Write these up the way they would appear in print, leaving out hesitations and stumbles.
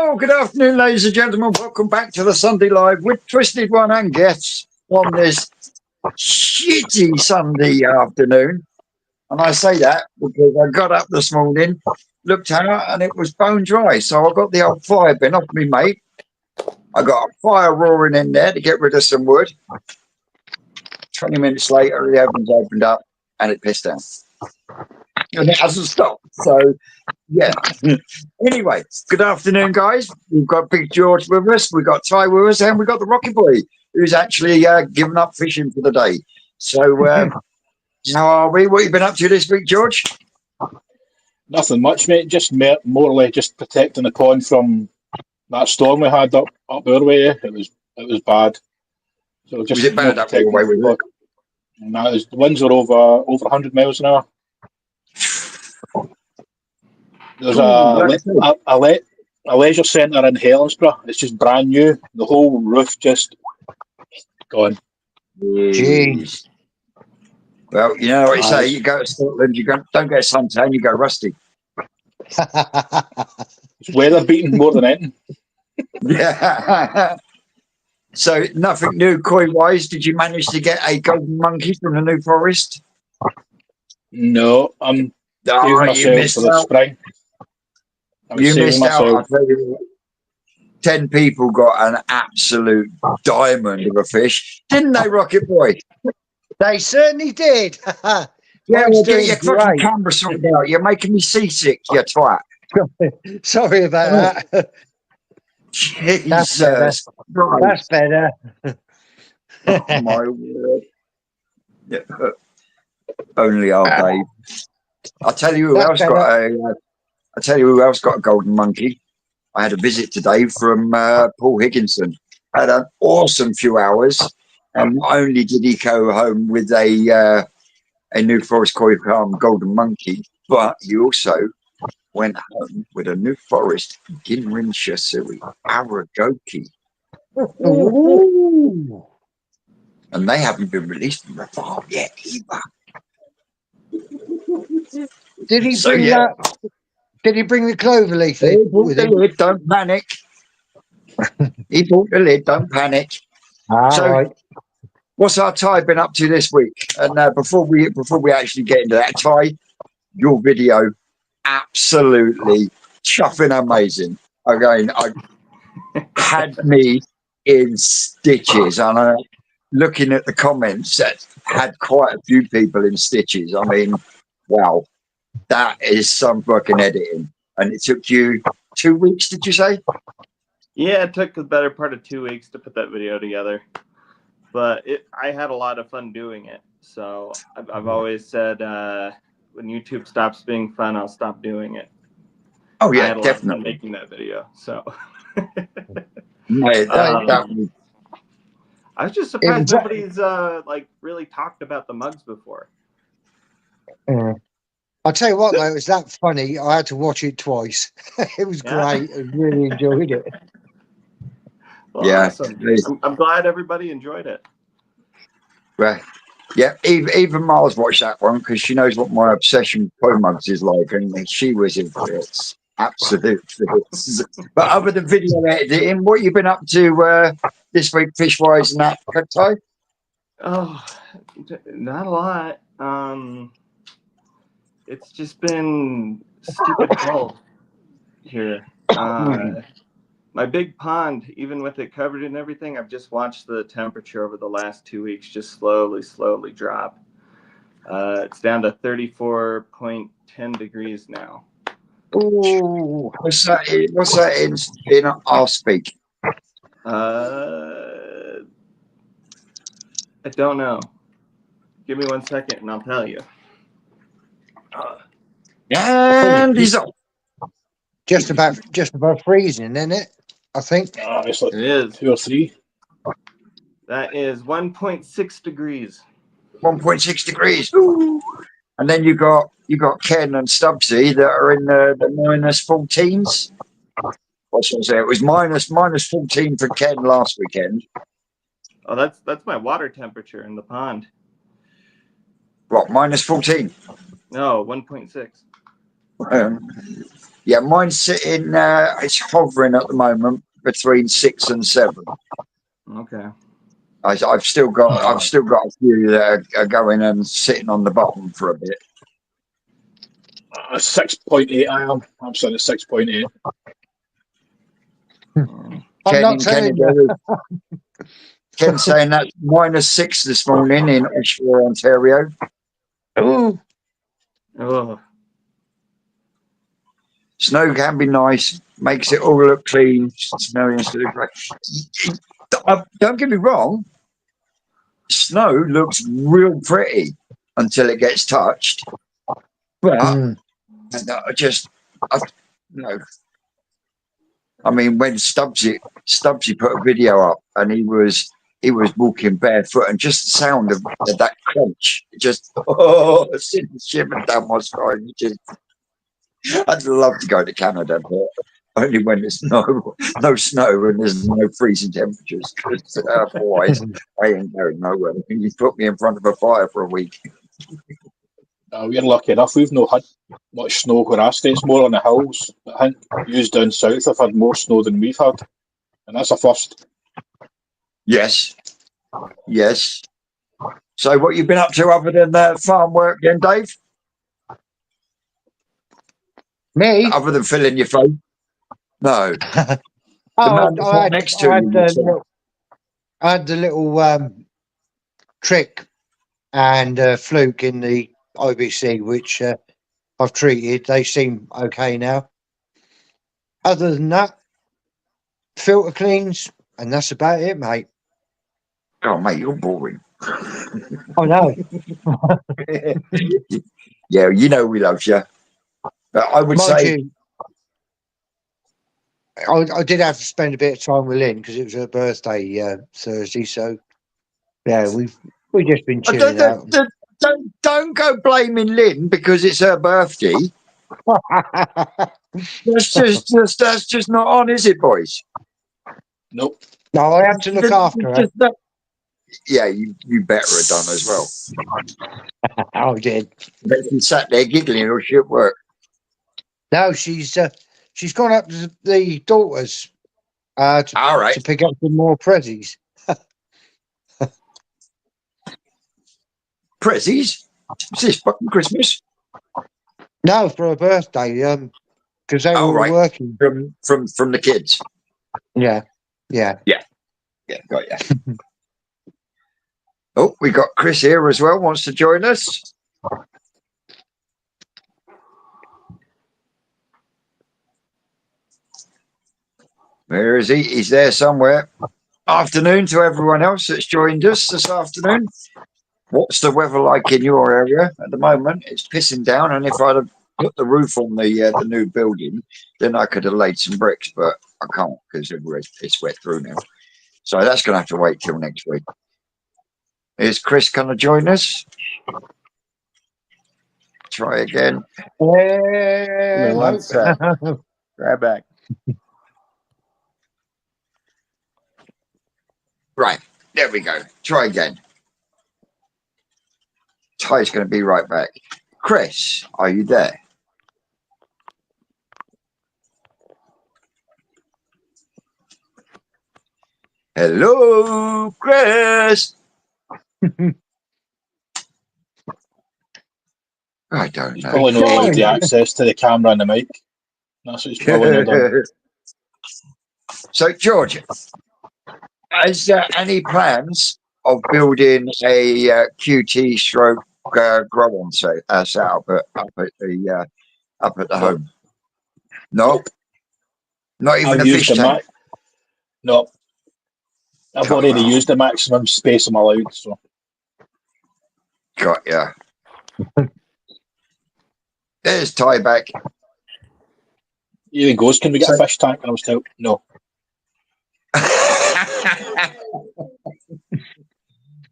Well, good afternoon, ladies and gentlemen. Welcome back to the Sunday Live with Twisted One and guests on this shitty Sunday afternoon. And I say that because I got up this morning, looked out, and it was bone dry. So I got the old fire bin off me, mate. I got a fire roaring in there to get rid of some wood. 20 minutes later, the ovens opened up and it pissed down. And it hasn't stopped. So, yeah. Anyway, good afternoon, guys. We've got Big George with us, we've got Ty with us, and we've got the Rocky Boy, who's actually given up fishing for the day. So, how are we? What have you been up to this week, George? Nothing much, mate. Just more or less just protecting the pond from that storm we had up our way. It was bad. So just was it bad up your way with it? No, the winds were over 100 miles an hour. There's a leisure centre in Helensburgh. It's just brand new. The whole roof just gone. Jeez. Well, you know what you say. You go to Scotland, don't get suntan, you go rusty. It's weather beaten more than anything. Yeah. So nothing new koi-wise. Did you manage to get a golden monkey from the New Forest? No, I'm saving myself for the spring. You missed out. I'll tell you what, 10 people got an absolute diamond of a fish, didn't they, Rocket Boy? They certainly did. Yeah, well, get your fucking camera sorted out. You're making me seasick, you twat. Sorry about that. Jesus. That's better. Oh, my word. Yeah. Only our Dave. I'll tell you who else got a golden monkey. I had a visit today from Paul Higginson. Had an awesome few hours, and not only did he go home with a New Forest Koi Farm golden monkey, but he also went home with a New Forest Ginrin Shisui Aragoki. And they haven't been released from the farm yet either. Did he bring that? Did he bring the clover leaf with him? Lid, don't panic. He bought the lid, don't panic. Right. What's our Ty been up to this week? And before we actually get into that, Ty, your video absolutely chuffing amazing. Again, I had me in stitches, and looking at the comments, that had quite a few people in stitches. I mean, wow, that is some fucking editing. And it took you 2 weeks, did you say? Yeah, it took the better part of 2 weeks to put that video together. But I had a lot of fun doing it. So I've always said when YouTube stops being fun, I'll stop doing it. Oh, yeah, I had a definitely. lot of fun making that video. So I was just surprised nobody's really talked about the mugs before. I'll tell you what, though, it was that funny. I had to watch it twice. It was great. I really enjoyed it. Well, yeah, awesome. I'm glad everybody enjoyed it. Right. Yeah, even Miles watched that one because she knows what my obsession with koi mugs is like, and she was in fits, absolute fits. But other than video editing, what you been up to this week, fish wise, and that, Ty? Oh, not a lot. It's just been stupid cold here. My big pond, even with it covered and everything, I've just watched the temperature over the last 2 weeks just slowly drop. It's down to 34.10 degrees now. Ooh. What's that in our speak? I don't know. Give me 1 second and I'll tell you. And he's up. Just about freezing, isn't it? I think. It's like It is 2 or 3. That is 1.6 degrees. 1.6 degrees. Ooh. And then you got Ken and Stubbsy that are in the minus 14s. What's I say? It was minus 14 for Ken last weekend. Oh, that's my water temperature in the pond. What, minus 14? No, 1.6. Yeah, mine's sitting. It's hovering at the moment between 6 and 7. Okay. I've still got a few that are going and sitting on the bottom for a bit. 6.8 I am. I'm sitting at 6.8. I'm Ken not in telling Canada. you. Ken saying that's -6 this morning in Oshawa, Ontario. Ooh. Oh, Snow can be nice, makes it all look clean, snowy instead of grey. Don't get me wrong, snow looks real pretty until it gets touched. But Mm. I, you know, I mean, when Stubbsy put a video up and he was walking barefoot, and just the sound of that crunch, just sent a shiver down my spine. I'd love to go to Canada, but only when there's no snow and there's no freezing temperatures. Because otherwise, I ain't going nowhere. You put me in front of a fire for a week. We're lucky enough. We've not had much snow where I stay. It's more on the hills. I think you down south have had more snow than we've had, and that's a first. Yes. So, what you've been up to other than farm work, then, Dave? Me? Other than filling your phone? No. The man that's right next to you. I had the little trick and fluke in the IBC, which I've treated. They seem okay now. Other than that, filter cleans, and that's about it, mate. Oh, mate, you're boring. I know. Yeah, you know we love you. But I would Mind say, you, I did have to spend a bit of time with Lynn because it was her birthday Thursday. So yeah, we've just been chilling out. don't go blaming Lynn because it's her birthday. That's just not on, is it, boys? Nope. No, I had to look after her. Yeah, you better have done as well. I did. But she sat there giggling or she at work. No, she's gone up to the daughters All right. to pick up some more prezzies. Prezzies? Is this fucking Christmas? No, for her birthday, because they were all working. From the kids. Yeah, got ya. Oh, we got Chris here as well. Wants to join us. Where is he? He's there somewhere. Afternoon to everyone else that's joined us this afternoon. What's the weather like in your area at the moment? It's pissing down, and if I'd have put the roof on the new building, then I could have laid some bricks, but I can't because it's wet through now. So that's going to have to wait till next week. Is Chris going to join us? Try again. one sec. Right back. Right, there we go. Try again. Ty's going to be right back. Chris, are you there? Hello, Chris. I don't He's know. probably not allowed the access to the camera and the mic. That's what he's probably not done. So, George, is there any plans of building a QT stroke grow on setup up at the home? No, not even I've a used fish tank. No, I've already used the maximum space I'm allowed. So Got ya. There's Ty back. here he goes. Can we get a fish tank? And I was told no.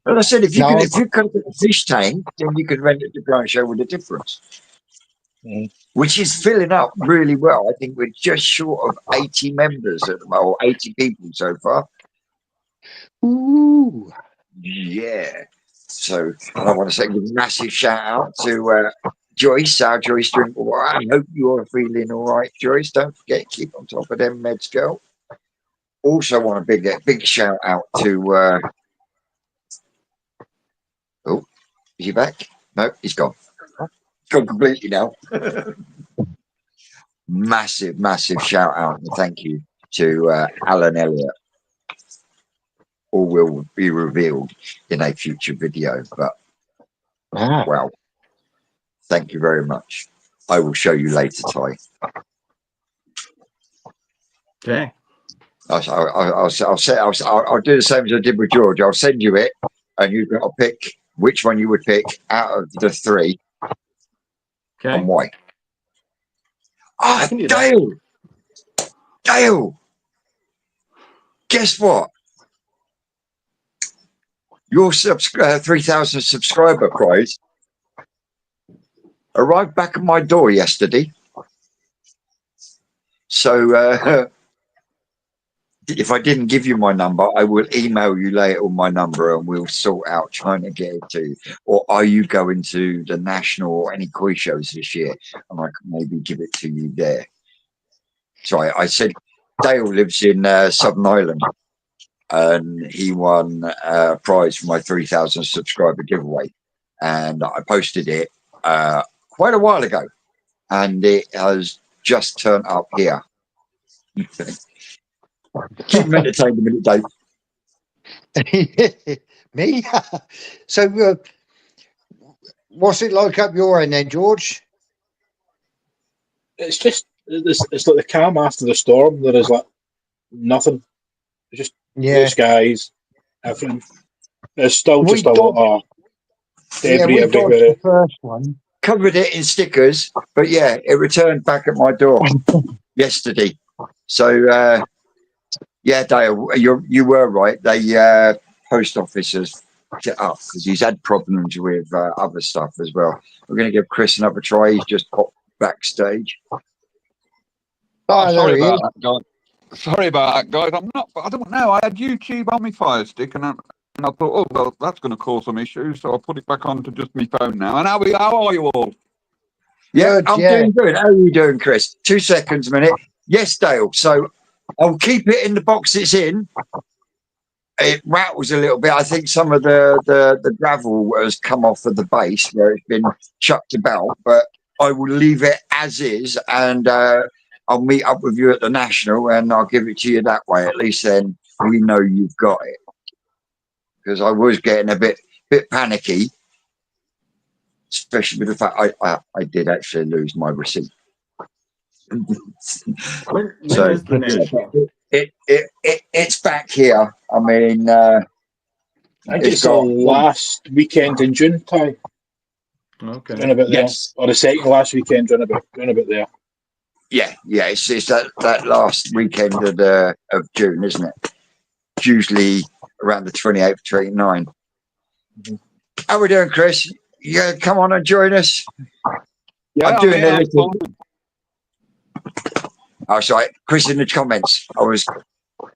Well, I said if you could get a fish tank, then you could rent it to Grow and Show with a difference. Which is filling up really well. I think we're just short of 80 members at the moment, or 80 people so far. Ooh. Yeah. So I want to say a massive shout out to Joyce, our Joyce Drinkwater. I hope you are feeling all right, Joyce. Don't forget, keep on top of them meds, girl. Also want a big shout out to oh, is he back? No, he's gone. Gone completely now. massive shout out and thank you to Alan Elliott. All will be revealed in a future video, but well, thank you very much. I will show you later, Ty. Okay. I'll do the same as I did with George. I'll send you it, and you've got to pick which one you would pick out of the three, Okay. and why. I Ah, can do Dale! Dale! Guess what? Your 3,000 subscriber prize arrived back at my door yesterday. So if I didn't give you my number, I will email you later on my number and we'll sort out trying to get it to you. Or are you going to the national or any koi shows this year? And I can maybe give it to you there. So I said Dale lives in Southern Ireland and he won a prize for my 3,000 subscriber giveaway. And I posted it quite a while ago and it has just turned up here. Keep me entertained a minute, Dave. Me? So, what's it like up your end then, George? It's just it's like the calm after the storm. There is like nothing. It's just blue skies, everything. There's still just a lot of debris everywhere. The first one. Covered it in stickers, but yeah, it returned back at my door yesterday. So yeah, Dale, you were right. The post office has picked it up because he's had problems with other stuff as well. We're going to give Chris another try. He's just popped backstage. Oh, sorry about that, guys. Sorry about that, guys. I don't know. I had YouTube on my Fire Stick, and I thought, oh well, that's going to cause some issues. So I put it back onto just my phone now. And how are you all? Yeah, I'm doing good. How are you doing, Chris? 2 seconds, a minute. Yes, Dale. So I'll keep it in the box it's in. It rattles a little bit. I think some of the gravel has come off of the base where it's been chucked about, but I will leave it as is, and I'll meet up with you at the National, and I'll give it to you that way. At least then we know you've got it. Because I was getting a bit panicky, especially with the fact I did actually lose my receipt. When is the National? It's back here. I mean, I think it's the last weekend in June, Ty. Okay. Round about there. Yes. Or the second last weekend, round about there. Yeah. It's that last weekend of June, isn't it? It's usually around the 28th, 29th. Mm-hmm. How are we doing, Chris? Yeah, come on and join us. Yeah, I'm doing a little. Oh, sorry, Chris in the comments. I was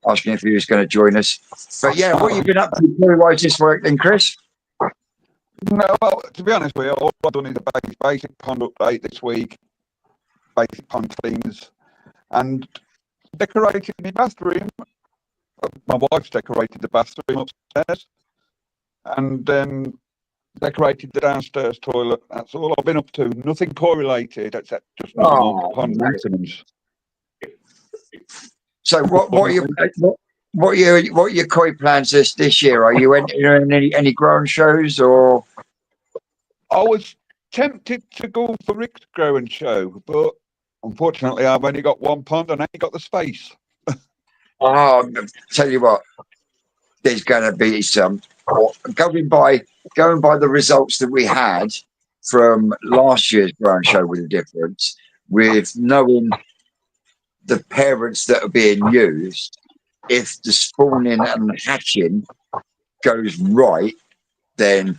asking if he was going to join us. But yeah, what have you been up to career-wise this work then, Chris? No, well, to be honest with you, all I've done is a basic pond update this week, basic pond cleans, and decorated my bathroom. My wife's decorated the bathroom upstairs, and decorated the downstairs toilet. That's all I've been up to. Nothing correlated except just pond maintenance. So what are your koi plans this year? Are you entering any growing shows or? I was tempted to go for Rick's growing show, but unfortunately I've only got one pond and I ain't got the space. Oh, tell you what, there's going to be some going by the results that we had from last year's growing show with a difference, with knowing the parents that are being used. If the spawning and hatching goes right, then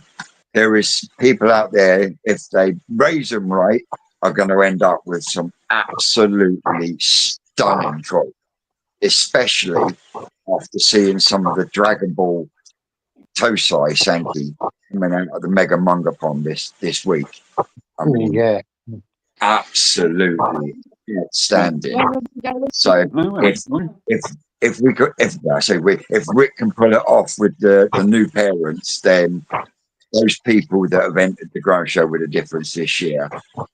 there is people out there, if they raise them right, are going to end up with some absolutely stunning koi, especially after seeing some of the Dragon Ball Tosai Sankey coming out of the Mega Manga Pond this week. I mean, yeah. absolutely outstanding. So if we could, if Rick can pull it off with the new parents, then those people that have entered the ground show with a difference this year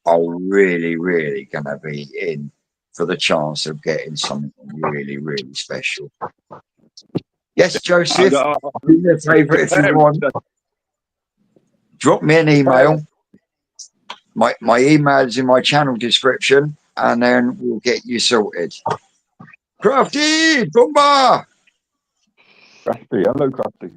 are really, really going to be in for the chance of getting something really, really special. Yes, Joseph, do me a favour if you want. Drop me an email. My email is in my channel description, and then we'll get you sorted. Crafty, Bumba! Crafty, hello, Crafty.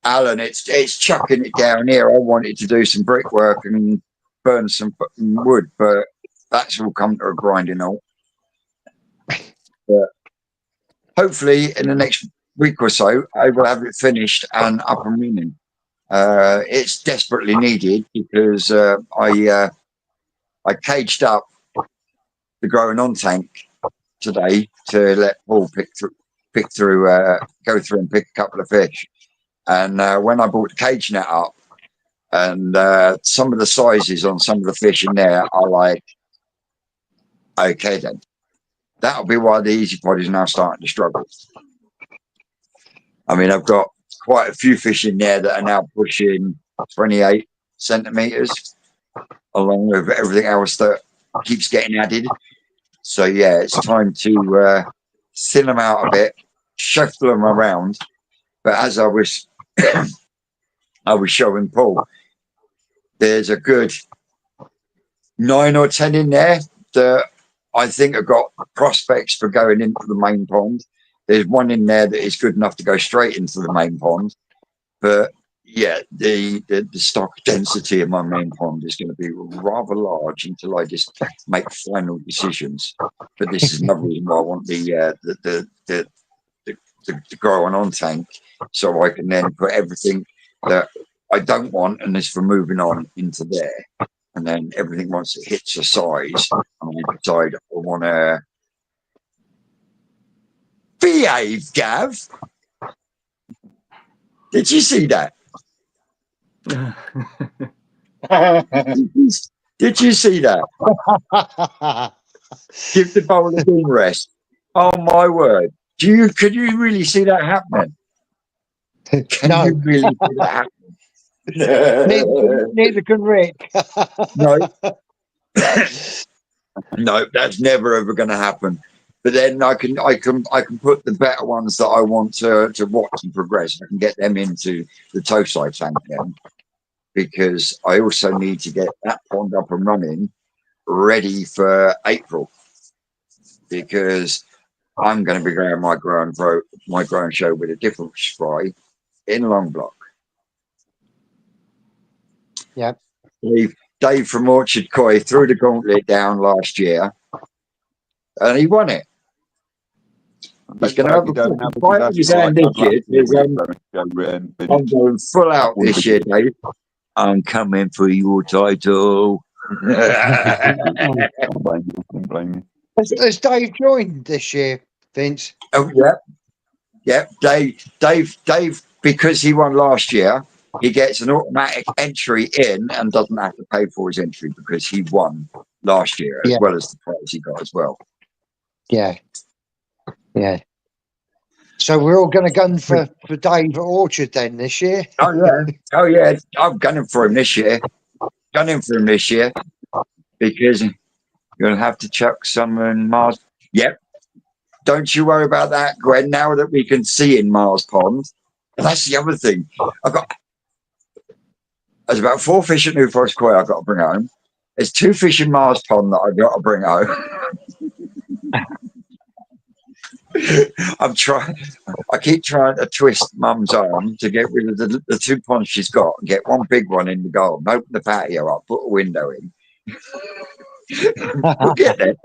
Alan, it's chucking it down here. I wanted to do some brickwork and burn some wood, but that's all come to a grinding halt. But hopefully, in the next week or so, I will have it finished and up and running. It's desperately needed because I caged up the growing on tank today to let Paul go through and pick a couple of fish. And when I brought the cage net up, and some of the sizes on some of the fish in there are like, okay then, that'll be why the Easy Pod is now starting to struggle. I mean, I've got quite a few fish in there that are now pushing 28 centimeters, along with everything else that keeps getting added. So yeah, it's time to thin them out a bit, shuffle them around. But as I was showing Paul, there's a good 9 or 10 in there that I think have got prospects for going into the main pond. There's one in there that is good enough to go straight into the main pond. But yeah, the stock density of my main pond is going to be rather large until I just make final decisions. But this is another reason why I want the growing on tank, so I can then put everything that I don't want and is for moving on into there. And then everything, once it hits a size, and I decide I want to behave, Gav. Did you see that? Did you see that? Give the bowl a bean rest. Oh my word! Could you really see that happening? Can you really see that happening? Neither can Rick. No. No, that's never ever going to happen. But then I can put the better ones that I want to watch and progress. I can get them into the toe side tank then, because I also need to get that pond up and running, ready for April, because I'm going to be going my growing show with a different spray in long block. Yeah. Dave from Orchard Koi threw the gauntlet down last year, and he won it. He's going to have a fight with his hand this year. I'm going full out this year, Dave. I'm coming for your title. Has Dave joined this year, Vince? Oh yeah. Dave, because he won last year, he gets an automatic entry in and doesn't have to pay for his entry because he won last year, as well as the prize he got as well. Yeah. Yeah. So we're all going to gun for Dave at Orchard then this year? Oh yeah. I'm gunning for him this year. Because you'll have to chuck some in Mars. Yep. Don't you worry about that, Gwen. Now that we can see in Mars Pond, and that's the other thing. There's about 4 fish at New Forest Koi I've got to bring home. There's 2 fish in Mars Pond that I've got to bring home. I keep trying to twist Mum's arm to get rid of the 2 ponds she's got and get one big one in the garden. Open the patio up, put a window in. You'll get there.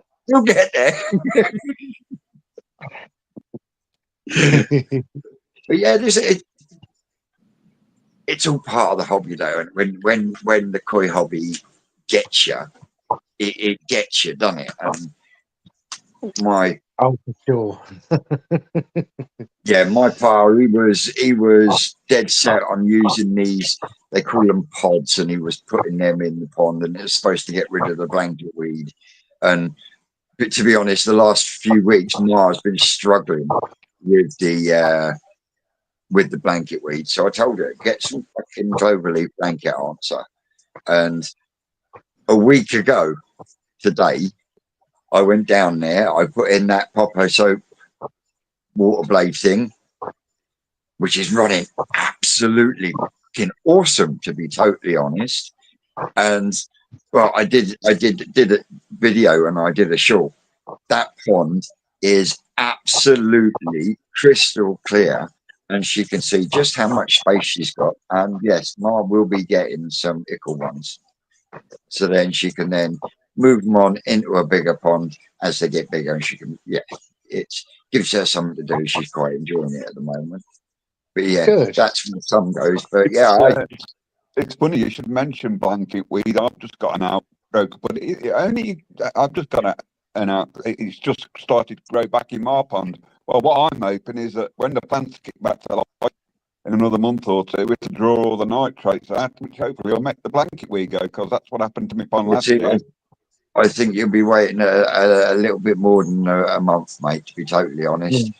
But yeah, it's all part of the hobby though. And when the koi hobby gets you, it gets you, doesn't it? My Oh, for sure. Yeah, my pa, he was dead set on using these. They call them pods, and he was putting them in the pond, and it was supposed to get rid of the blanket weed. And but to be honest, the last few weeks, Ma's been struggling with the blanket weed. So I told her, get some fucking cloverleaf blanket answer. And a week ago today, I went down there. I put in that Popo soap water blade thing, which is running absolutely fucking awesome, to be totally honest. And well, I did a video and I did a short. That pond is absolutely crystal clear, and she can see just how much space she's got. And yes, Ma will be getting some ickle ones, so then she can then move them on into a bigger pond as they get bigger, and she can it gives her something to do. She's quite enjoying it at the moment. But yeah, Good. that's where the sun goes. But It's, yeah, it's funny you should mention blanket weed. I've just got an outbreak, but I've just got an out. It's just started to grow back in my pond. Well, what I'm hoping is that when the plants kick back to life in another month or two, it's to draw all the nitrates out, which hopefully will make the blanket weed go, because that's what happened to me pond last year. I think you'll be waiting a little bit more than a month, mate. To be totally honest.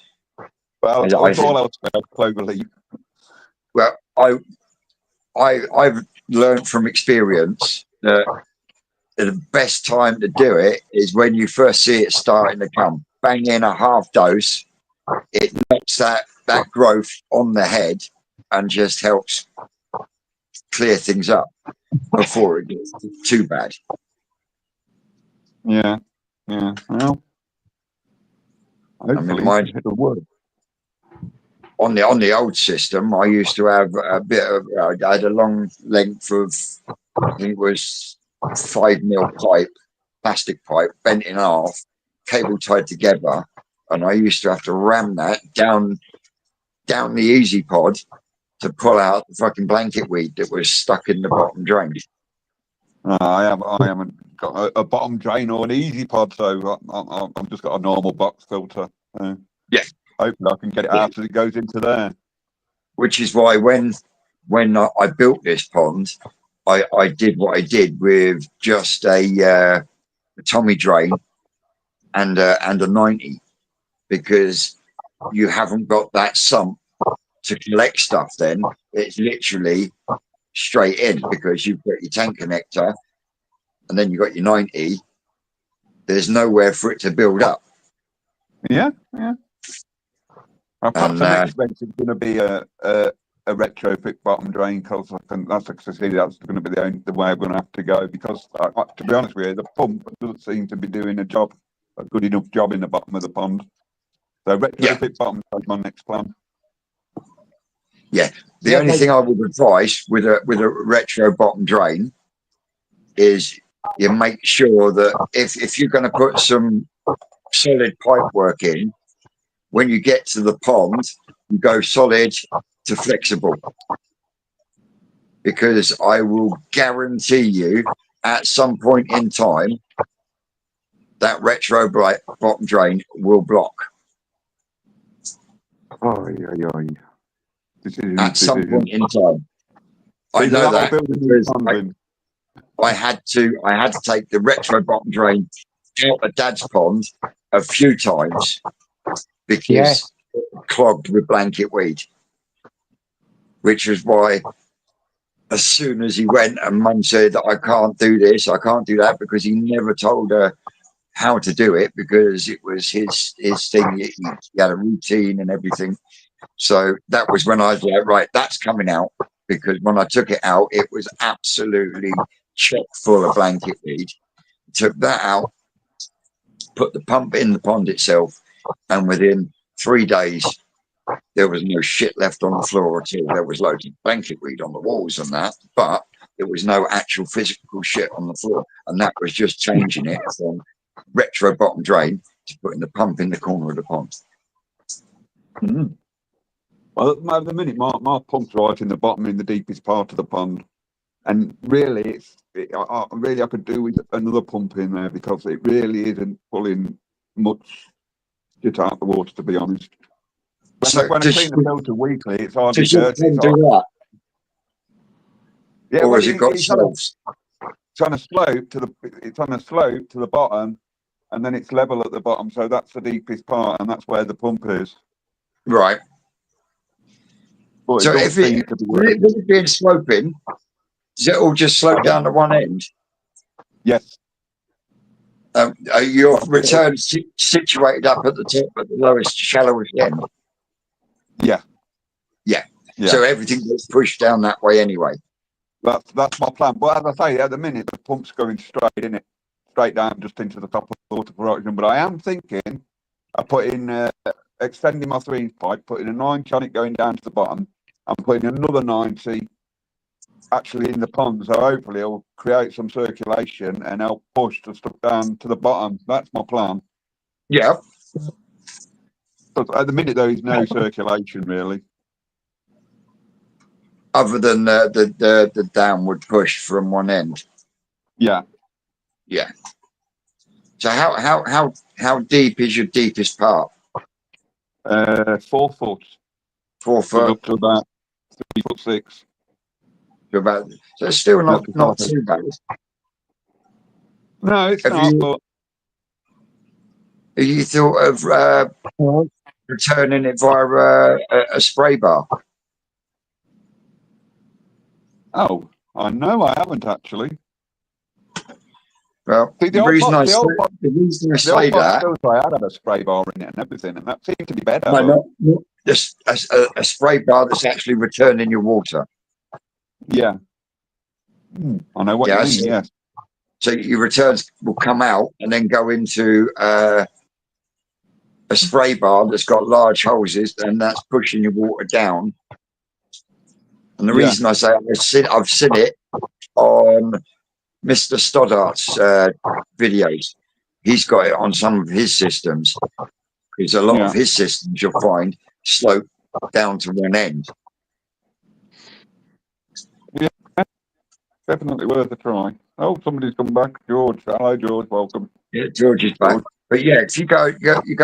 Well, I it's all else about cloverleaf. Well, I've learned from experience that the best time to do it is when you first see it starting to come. Bang in a half dose, it knocks that growth on the head and just helps clear things up before it gets too bad. Yeah. Well, hopefully it'll work. On the old system, I used to have a bit of. I had a long length of, I think it was 5 mil pipe, plastic pipe, bent in half, cable tied together, and I used to have to ram that down the easy pod to pull out the fucking blanket weed that was stuck in the bottom drain. I haven't got a bottom drain or an easy pod, so I've just got a normal box filter. Yeah. Hopefully I can get it out as it goes into there. Which is why when I built this pond, I did what I did with just a Tommy drain and a 90, because you haven't got that sump to collect stuff. Then it's literally straight in, because you've got your tank connector and then you've got your 90. There's nowhere for it to build up. Yeah. Perhaps the next bench is going to be a retrofit bottom drain, because that's going to be the way I'm going to have to go, because to be honest with you, the pump doesn't seem to be doing a good enough job in the bottom of the pond. So retrofit bottom is my next plan. Yeah, the only thing I would advise with a retro bottom drain is you make sure that if you're going to put some solid pipe work in, when you get to the pond, you go solid to flexible, because I will guarantee you at some point in time that retro bottom drain will block. At some point in time. I know that because I had to take the retro bottom drain out of Dad's pond a few times because it clogged with blanket weed, which was why as soon as he went and Mum said, I can't do this, I can't do that, because he never told her how to do it, because it was his thing. He had a routine and everything. So that was when I was like, right, that's coming out, because when I took it out, it was absolutely chock full of blanket weed. Took that out, put the pump in the pond itself, and within 3 days, there was no shit left on the floor at all. There was loads of blanket weed on the walls and that, but there was no actual physical shit on the floor. And that was just changing it from retro bottom drain to putting the pump in the corner of the pond. Mm. Well, at the minute, my pump's right in the bottom, in the deepest part of the pond. And really, I could do with another pump in there, because it really isn't pulling much get out the water, to be honest. When I does clean the filter weekly, it's hardly your dirty. pond do that, Yeah, or well, has it got it's slopes? on a slope to the bottom, and then it's level at the bottom. So that's the deepest part, and that's where the pump is. Right. But So it if does seem it to be with working. it being sloping, does it all just slope down to one end? Yes. Are your returns situated up at the top, at the lowest, shallowest end? Yeah. Yeah. Yeah. So everything gets pushed down that way anyway. That's my plan. But as I say, at the minute the pump's going straight down just into the top of the water production. But I am thinking of putting extending my 3-inch pipe, putting a 9 on it going down to the bottom, and putting another 90 actually in the pond. So hopefully it'll create some circulation and help push the stuff down to the bottom. That's my plan. Yeah. But at the minute there is no circulation really. Other than the downward push from one end. Yeah. Yeah. So how deep is your deepest part? 4 foot. 4 foot. Up to about 3'6". To about, so it's still not too bad. No, it's Have not. But you thought of returning it via a spray bar? oh, I know I haven't actually. Well, See, the reason I say that, I had a spray bar in it and everything, and that seemed to be better. no, not just a spray bar that's actually returning your water. Yeah. I know what you mean. So, yes. So your returns will come out and then go into a spray bar that's got large hoses, and that's pushing your water down. And the reason I say I've seen it on Mr. Stoddart's videos. He's got it on some of his systems, because a lot of his systems you'll find slope down to one end. Yeah, definitely worth a try. Oh, somebody's come back. George. Hello, George. Welcome. Yeah, George is back. But yeah, if you go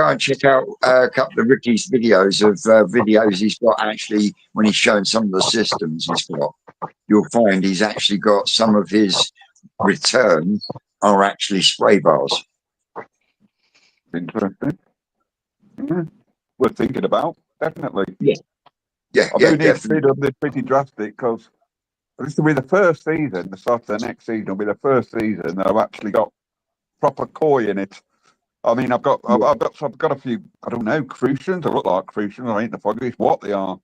and check out a couple of Ricky's videos of videos he's got actually when he's showing some of the systems he's got, you'll find he's actually got some of his returns are actually spray bars. Interesting. Yeah. Worth thinking about, definitely. Yeah. I do need to speed up this pretty drastic, because this will be the first season. The start of the next season will be the first season that I've actually got proper koi in it. I mean, I've got a few, I don't know, crucians. They look like crucians. I ain't the foggiest what they are.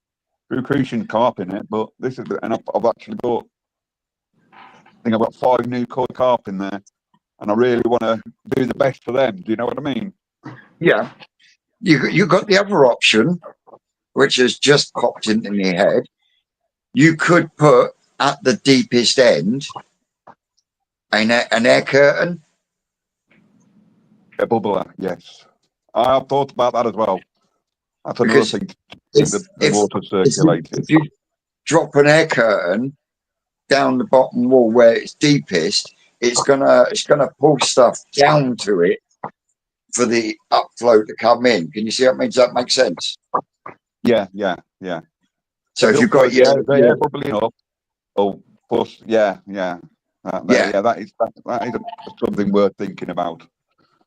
Few crucian carp in it, but this is, and I've actually got, I think I've got 5 new koi carp in there, and I really want to do the best for them. Do you know what I mean? Yeah. You got the other option, which has just popped into my head. You could put at the deepest end an air curtain. A bubbler, yes. I've thought about that as well. That's another thing to keep the water circulating. If you drop an air curtain down the bottom wall where it's deepest, it's gonna pull stuff down to it for the upflow to come in. Can you see what I mean? Does that make sense? Yeah. So if you've got the air bubbling up, plus, that is something worth thinking about.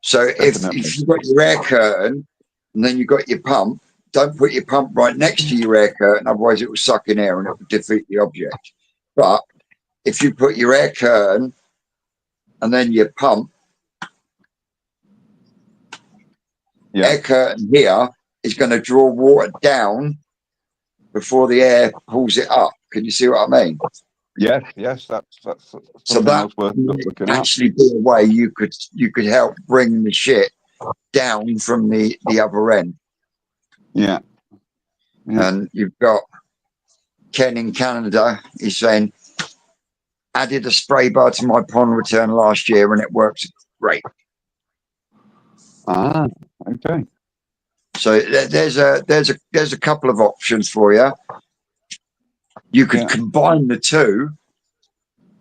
So if you've got your air curtain and then you've got your pump, don't put your pump right next to your air curtain, otherwise it will suck in air and it will defeat the object. But if you put your air curtain and then your pump, air curtain here is going to draw water down before the air pulls it up. Can you see what I mean? Yes, that's so that else worth looking actually be a way you could help bring the shit down from the other end. Yeah. And you've got Ken in Canada. He's saying, added a spray bar to my pond return last year and it works great. Okay. So there's a couple of options for you. You could combine the two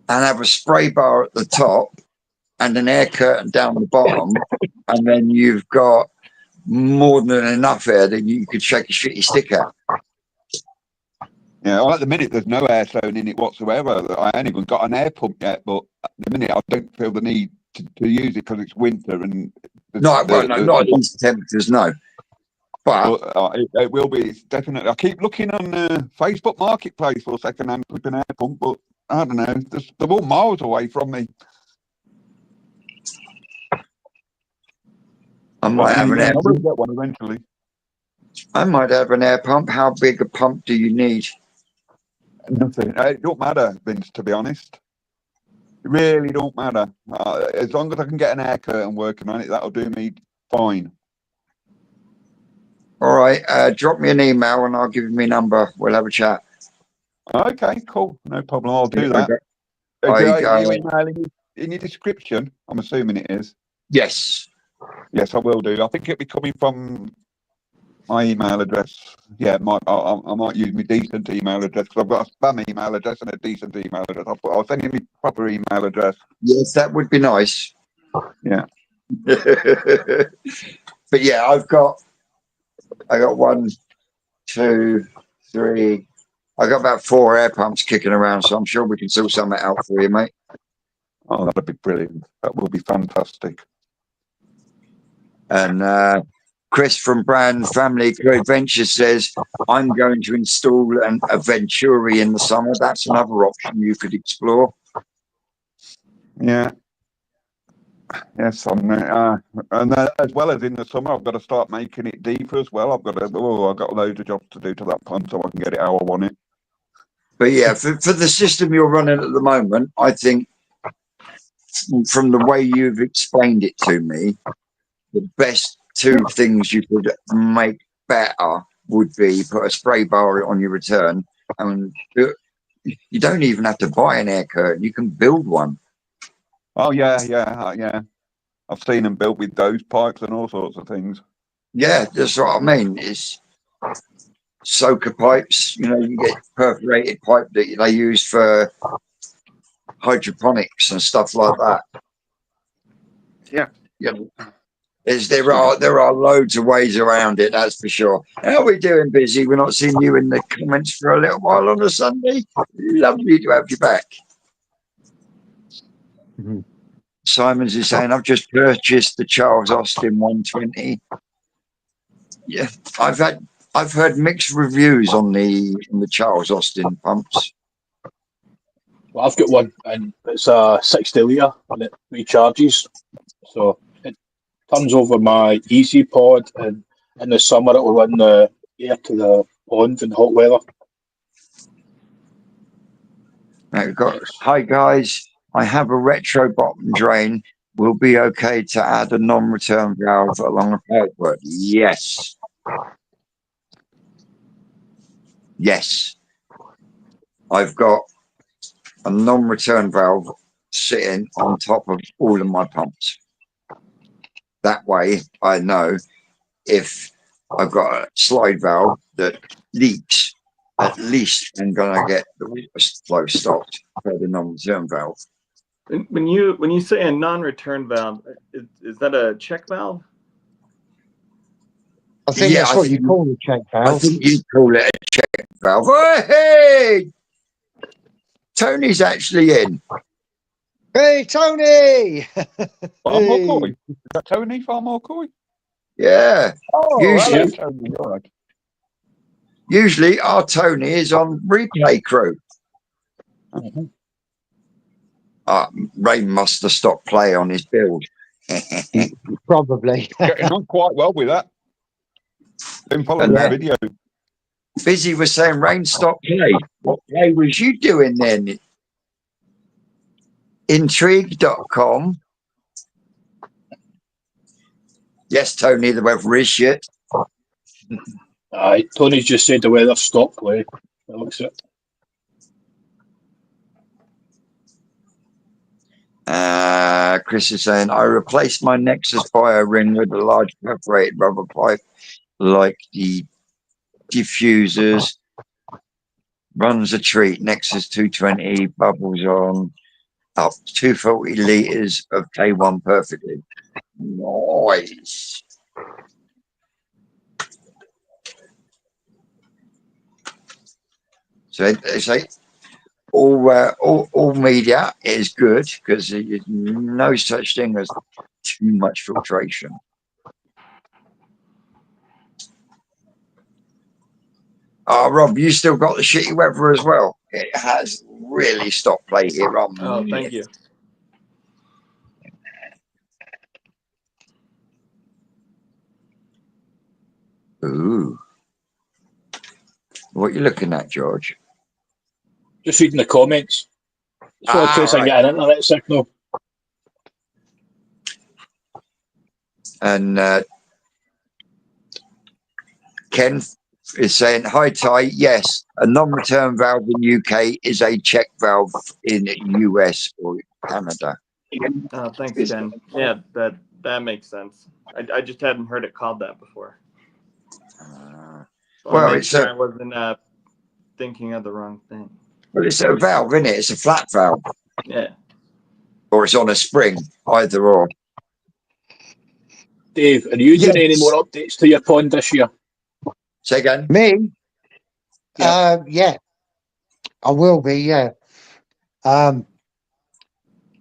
and have a spray bar at the top and an air curtain down the bottom, and then you've got more than enough air that you could shake a shitty stick at. Yeah, well, at the minute there's no air thrown in it whatsoever. I ain't even got an air pump yet, but at the minute I don't feel the need to use it because it's winter and Not at these temperatures, no. But it will be definitely. I keep looking on Facebook Marketplace for second-hand flipping air pump, but I don't know. They're all miles away from me. I might have an air I will pump. get one eventually. I might have an air pump. How big a pump do you need? Nothing. It don't matter, Vince. To be honest, it really don't matter. As long as I can get an air curtain working on it, that'll do me fine. All right. Drop me an email and I'll give you my number. We'll have a chat. Okay, cool. No problem. I'll do that. You emailing in your description? I'm assuming it is. Yes. Yes, I will do. I think it'll be coming from my email address. Yeah, I might use my decent email address because I've got a spam email address and a decent email address. I'll send you my proper email address. Yes, that would be nice. Yeah. But yeah, I got 1, 2, 3. I got about 4 air pumps kicking around, so I'm sure we can sort something out for you, mate. Oh, that'd be brilliant. That will be fantastic. And Chris from Brand Family Adventures says, I'm going to install a Venturi in the summer. That's another option you could explore. Yeah. Yes, and as well as in the summer, I've got to start making it deeper as well. I've got loads of jobs to do to that pond so I can get it how I want it. But yeah, for the system you're running at the moment, I think from the way you've explained it to me, the best 2 things you could make better would be put a spray bar on your return, and you don't even have to buy an air curtain. You can build one. Oh yeah. I've seen them built with those pipes and all sorts of things. Yeah, that's what I mean. It's soaker pipes. You get perforated pipe that they use for hydroponics and stuff like that. Yeah. There are loads of ways around it, that's for sure. How are we doing, Busy? We're not seeing you in the comments for a little while on a Sunday. Lovely to have you back. Mm-hmm. Simons is saying, I've just purchased the Charles Austin 120. Yeah, I've heard mixed reviews on the Charles Austin pumps. Well, I've got one, and it's a 60 litre, and it recharges. So it turns over my Easy Pod, and in the summer it will run the air to the pond in hot weather. Now we've got, hi guys, I have a retro bottom drain. Will be okay to add a non-return valve along a pipework? Yes. Yes. I've got a non-return valve sitting on top of all of my pumps. That way I know if I've got a slide valve that leaks, at least I'm going to get the water flow stopped for the non-return valve. When you say a non-return valve, is that a check valve? I think that's what you call a check valve. I think you call it a check valve. Oh, hey! Tony's actually in. Hey, Tony! Farm McCoy. Is that Tony Farm McCoy? Yeah. Oh, hello, Tony. All right. Usually our Tony is on replay crew. Mm-hmm. Ray must have stopped play on his build. Probably. Getting on quite well with that. Been following that video. Busy was saying Rain stopped play. What play was you doing then? Intrigue.com. Yes, Tony, the weather is shit. Tony's just said the weather stopped play. That looks it. Chris is saying, I replaced my Nexus bio ring with a large perforated rubber pipe like the diffusers. Runs a treat. Nexus 220, bubbles on, up 240 litres of K1 perfectly. Nice. So they say all media is good because there's no such thing as too much filtration. Oh, Rob, you still got the shitty weather as well. It has really stopped play here on. Oh, thank you. Ooh. What are you looking at, George? Just reading the comments. It's the only place I right. get an internet signal. And Ken is saying, hi, Ty. Yes, a non-return valve in UK is a check valve in US or Canada. Thanks, Ken. Yeah, that makes sense. I just hadn't heard it called that before. So Well, I wasn't thinking of the wrong thing. Well, it's a valve, isn't it? It's a flat valve. Yeah. Or it's on a spring, either or. Dave, are you doing any more updates to your pond this year? Say again? Me? Yeah. Yeah. I will be, yeah. I've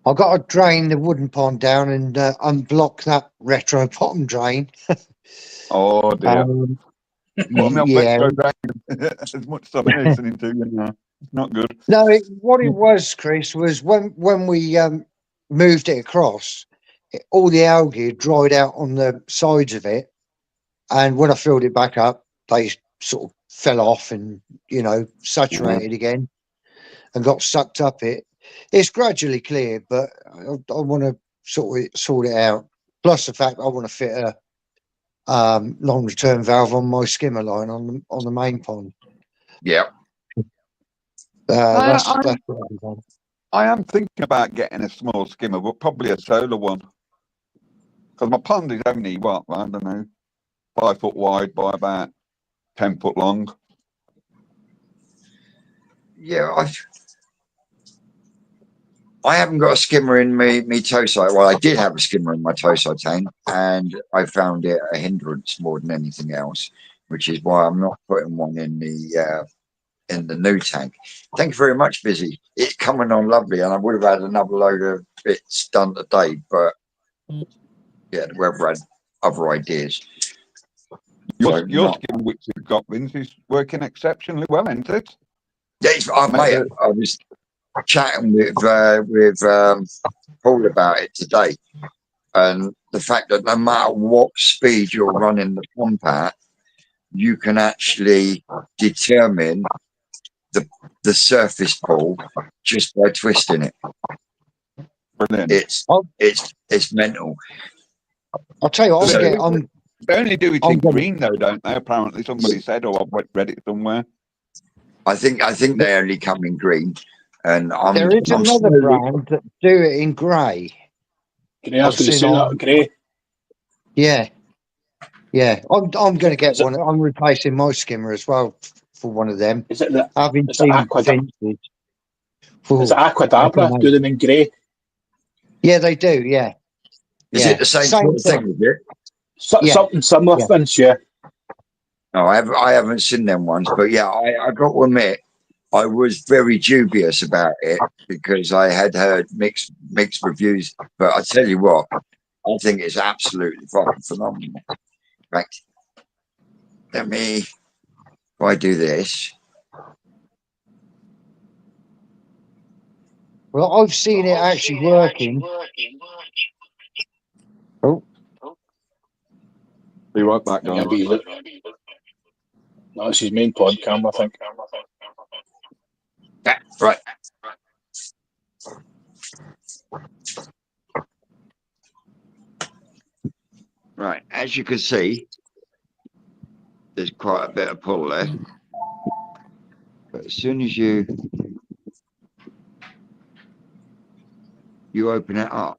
got to drain the wooden pond down and unblock that retro bottom drain. Oh dear. Put me on Yeah. retro drain. As much as I'm listening to, it's not good. No, what it was, Chris, was when we moved it across, all the algae had dried out on the sides of it, and when I filled it back up, they sort of fell off and saturated again, and got sucked up. It's gradually cleared, but I want to sort it out. Plus the fact I want to fit a long return valve on my skimmer line on the main pond. Yeah. That's what I'm doing. I am thinking about getting a small skimmer, but probably a solar one. Because my pond is only, I don't know, 5 foot wide by about 10 foot long. Yeah, I haven't got a skimmer in me towside. Well, I did have a skimmer in my towside tank, and I found it a hindrance more than anything else, which is why I'm not putting one in the new tank. Thank you very much, Busy. It's coming on lovely, and I would have had another load of bits done today, but yeah, the weather had other ideas. Your skimmer, which you've got, Vince, is working exceptionally well, isn't it? Yeah, I was chatting with Paul about it today, and the fact that no matter what speed you're running the pump at, you can actually determine the surface pull just by twisting it. Brilliant. It's mental. I'll tell you what, they only do it in green though, don't they? Apparently somebody said, or I've read it somewhere. I think they only come in green, and there is another brand that do it in grey. Can you ask you to say that grey? Yeah. I'm going to get one. I'm replacing my skimmer as well for one of them. Is it the Aquadabra? Is it Aquadabra? Do them in grey? Yeah, they do. Yeah. Is it the same sort of thing? Is it? Something similar, Vince. Yeah. No, I haven't seen them ones, but yeah, I got to admit, I was very dubious about it because I had heard mixed reviews. But I tell you what, I think it's absolutely fucking phenomenal. Right. If I do this. Well, I've seen it actually working. Oh. Be right back, guys. No, it's his main pod camera, I think. Yeah, right. Right, as you can see, there's quite a bit of pull there. But as soon as you open it up,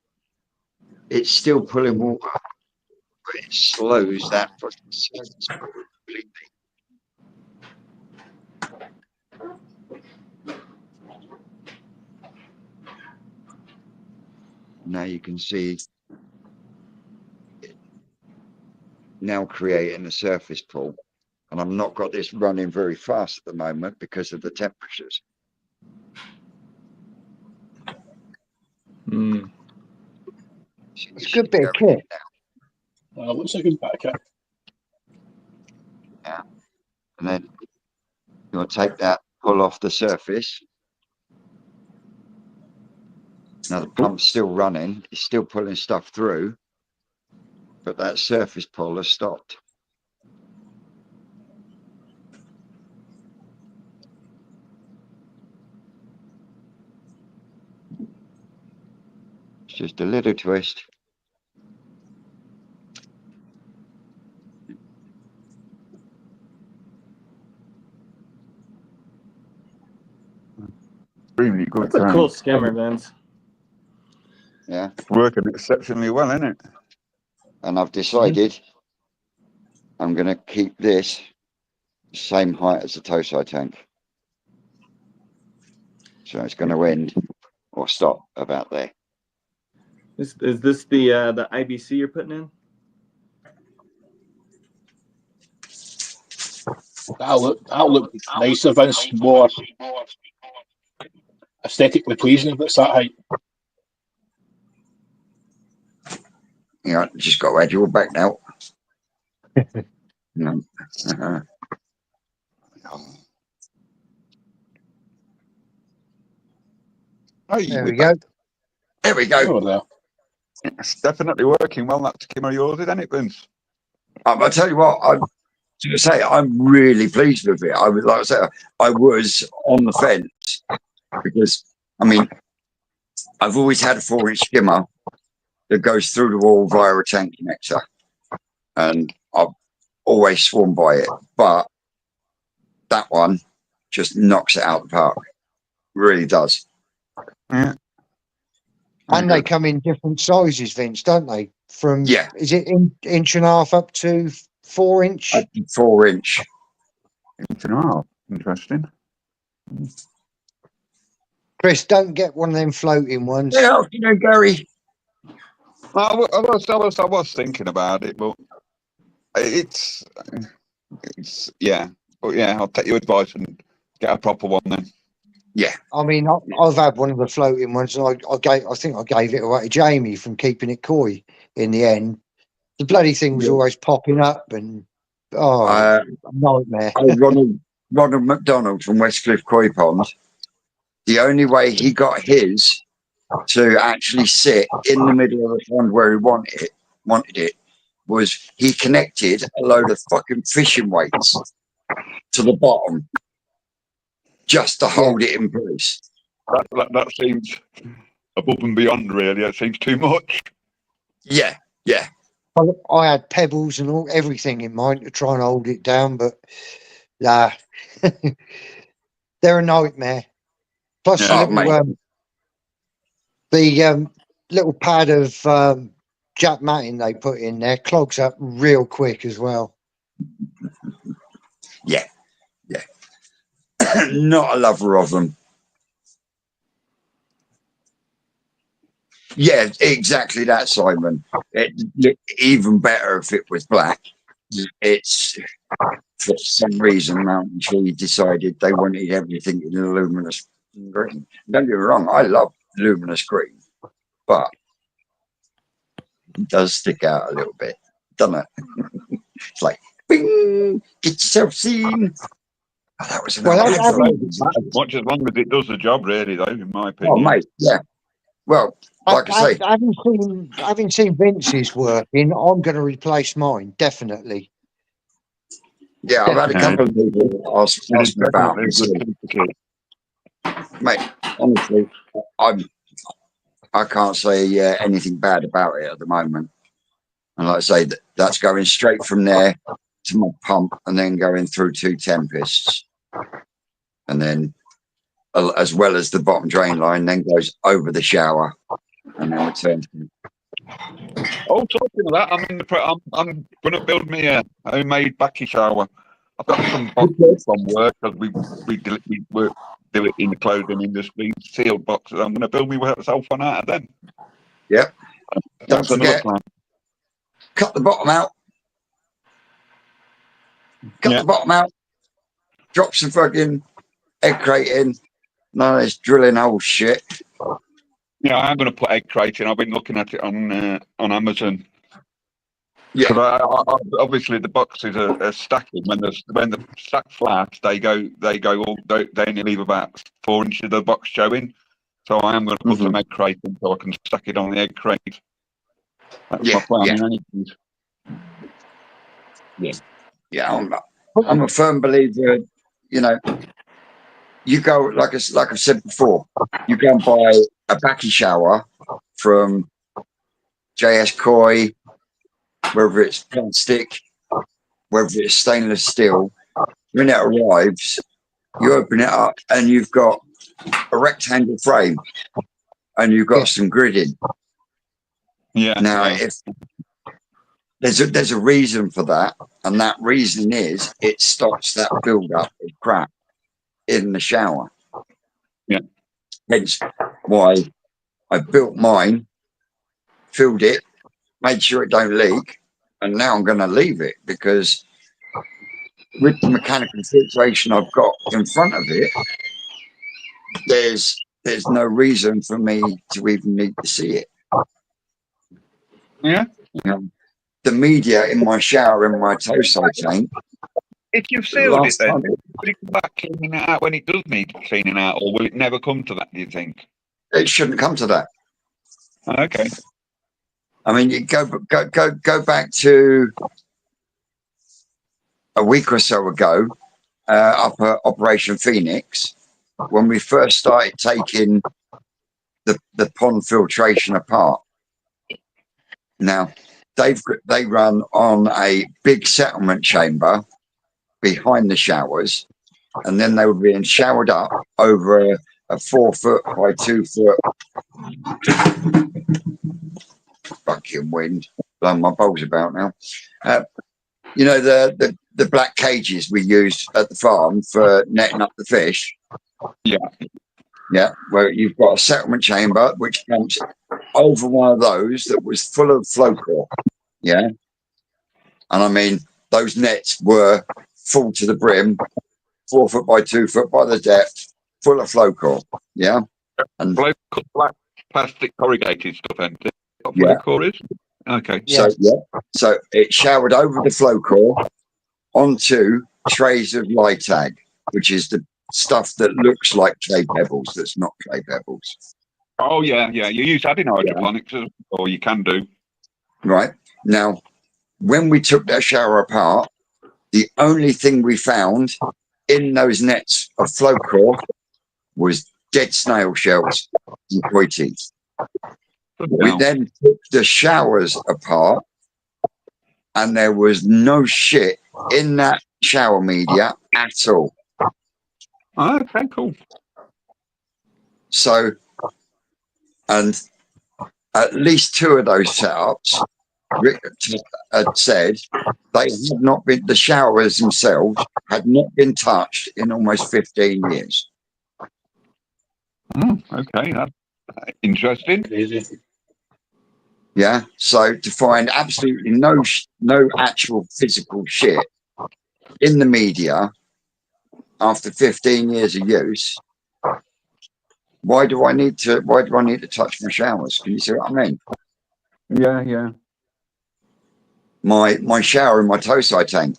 it's still pulling water, but it slows that process completely. Now you can see it now creating a surface pull. And I've not got this running very fast at the moment because of the temperatures. It's a good bit of kit. Looks like a good bit of kit. Yeah. And then you'll take that, pull off the surface. Now the pump's still running, it's still pulling stuff through, but that surface pull has stopped. It's just a little twist. Extremely good. That's a cool skimmer, Vince. Yeah. Working exceptionally well, isn't it? And I've decided I'm going to keep this same height as the tow side tank. So it's going to end or stop about there. Is this the IBC you're putting in? That'll look nicer, Vince. More aesthetically pleasing if it's that height. Yeah, just got to add your back now. No. There we go. There we go. Oh, there. It's definitely working well. That skimmer of yours, isn't it, Vince? I'll tell you what, I'm going to say I'm really pleased with it. I was, like I said, I was on the fence because, I mean, I've always had a 4-inch skimmer that goes through the wall via a tank connector, and I've always sworn by it. But that one just knocks it out of the park. Really does. Yeah. And they come in different sizes, Vince, don't they? From is it inch and a half up to 4 inch? Up to 4 inch. Inch and a half. Interesting. Chris, don't get one of them floating ones. Yeah, you know, Gary. I was thinking about it, but it's yeah. But yeah, I'll take your advice and get a proper one then. Yeah. I mean, I've had one of the floating ones, and I think I gave it away to Jamie from keeping it coy in the end. The bloody thing was always popping up, and nightmare. Ronald McDonald from Westcliff Koi Pond. The only way he got his to actually sit in the middle of the pond where he wanted it was he connected a load of fucking fishing weights to the bottom just to hold it in place. That seems above and beyond, really. It seems too much. Yeah. I had pebbles and everything in mind to try and hold it down, but they're a nightmare. Plus the little pad of jack matting they put in there clogs up real quick as well. Yeah. Not a lover of them. Yeah, exactly that, Simon. It looked even better if it was black. It's for some reason Mountain Tree decided they wanted everything in luminous green. Don't get me wrong, I love luminous green, but it does stick out a little bit, doesn't it? It's like, bing, get yourself seen. Oh, that was as much as long as it does the job, really, though, in my opinion. Oh, mate, yeah. Well, like I say, having seen Vince's working, I'm going to replace mine, definitely. Yeah, I've had a couple of people ask me about it. Mate, honestly, I can't say anything bad about it at the moment. And like I say, that's going straight from there to my pump and then going through 2 tempests. And then, as well as the bottom drain line, then goes over the shower and then returns. Oh, talking of that, I'm going to build me a homemade Bakki shower. I've got some boxes from work because we do it in the clothing industry, sealed boxes. I'm going to build myself one out of them. Yep. Don't forget, cut the bottom out. cut the bottom out, drop some fucking egg crate in. None of this drilling hole shit. Yeah, I'm going to put egg crate in. I've been looking at it on Amazon. Yeah. Obviously, the boxes are stacking. When the stack flat, they only leave about 4 inches of the box showing. So I am going to put some egg crate in so I can stack it on the egg crate. That's my plan. Yeah. I'm a firm believer. You know, you go like I've said before. You go and buy a Bakki shower from JS Koi, whether it's plastic, whether it's stainless steel. When it arrives, you open it up and you've got a rectangle frame and you've got some gridding. Yeah. Now, if there's a reason for that, and that reason is it stops that build up of crap in the shower. Yeah. Hence why I built mine, filled it, made sure it don't leak, and now I'm going to leave it because with the mechanical filtration I've got in front of it, there's no reason for me to even need to see it. Yeah. You know, the media in my shower in my toe side tank. If you've sealed it, then will it come back cleaning it out when it does need cleaning out, or will it never come to that? Do you think? It shouldn't come to that. Okay. I mean, you go back to a week or so ago, up at Operation Phoenix, when we first started taking the pond filtration apart. Now, they run on a big settlement chamber behind the showers, and then they were being showered up over a 4 foot by 2 foot fucking wind. Blowing my balls about now. You know, the black cages we use at the farm for netting up the fish. Yeah. Yeah, where you've got a settlement chamber which comes over one of those that was full of flow core. Yeah. And I mean, those nets were full to the brim, 4 foot by 2 foot by the depth, full of flow core. Yeah. And black plastic corrugated stuff, and yeah. flow core is? Okay. So it showered over the flow core onto trays of Lytag, which is the stuff that looks like clay pebbles that's not clay pebbles. Oh yeah. You use that in hydroponics, or you can do. Right. Now, when we took that shower apart, the only thing we found in those nets of flow core was dead snail shells and koi teeth. We then took the showers apart, and there was no shit in that shower media at all. Oh, okay, cool. So, and at least 2 of those setups, Rick had said they had not been, the showers themselves had not been touched in almost 15 years. Okay, that's interesting. Crazy. Yeah. So to find absolutely no actual physical shit in the media after 15 years of use, why do I need to touch my showers? Can you see what I mean? Yeah. My shower in my toe side tank,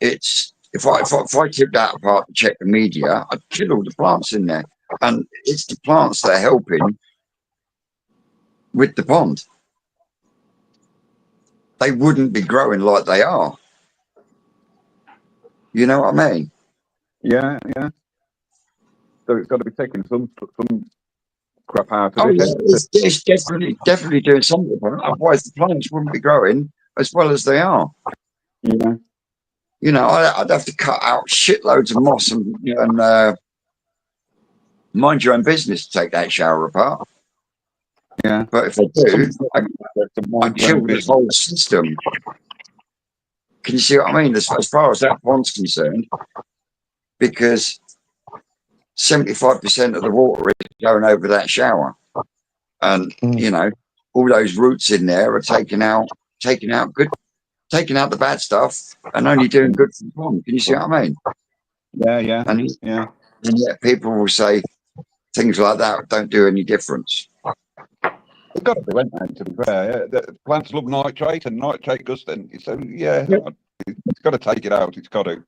it's if I took that apart to check the media, I'd kill all the plants in there. And it's the plants that are helping with the pond. They wouldn't be growing like they are. You know what I mean? Yeah. So it's got to be taking some crap out of Oh it. yeah, it's definitely doing something. Otherwise, the plants wouldn't be growing as well as they are. Yeah. You know, I'd have to cut out shitloads of moss and mind your own business to take that shower apart. Yeah. But if I do, I kill the whole system. Can you see what I mean? As far as that pond's concerned, because 75% of the water is going over that shower, and you know, all those roots in there are taking out good taking out the bad stuff and only doing good for the pond. Can you see what I mean? Yeah. And yet people will say things like that don't do any difference. It's got to be, went out, to be fair. Yeah. The plants love nitrate, and nitrate does then. So yeah, it's got to take it out. It's got to.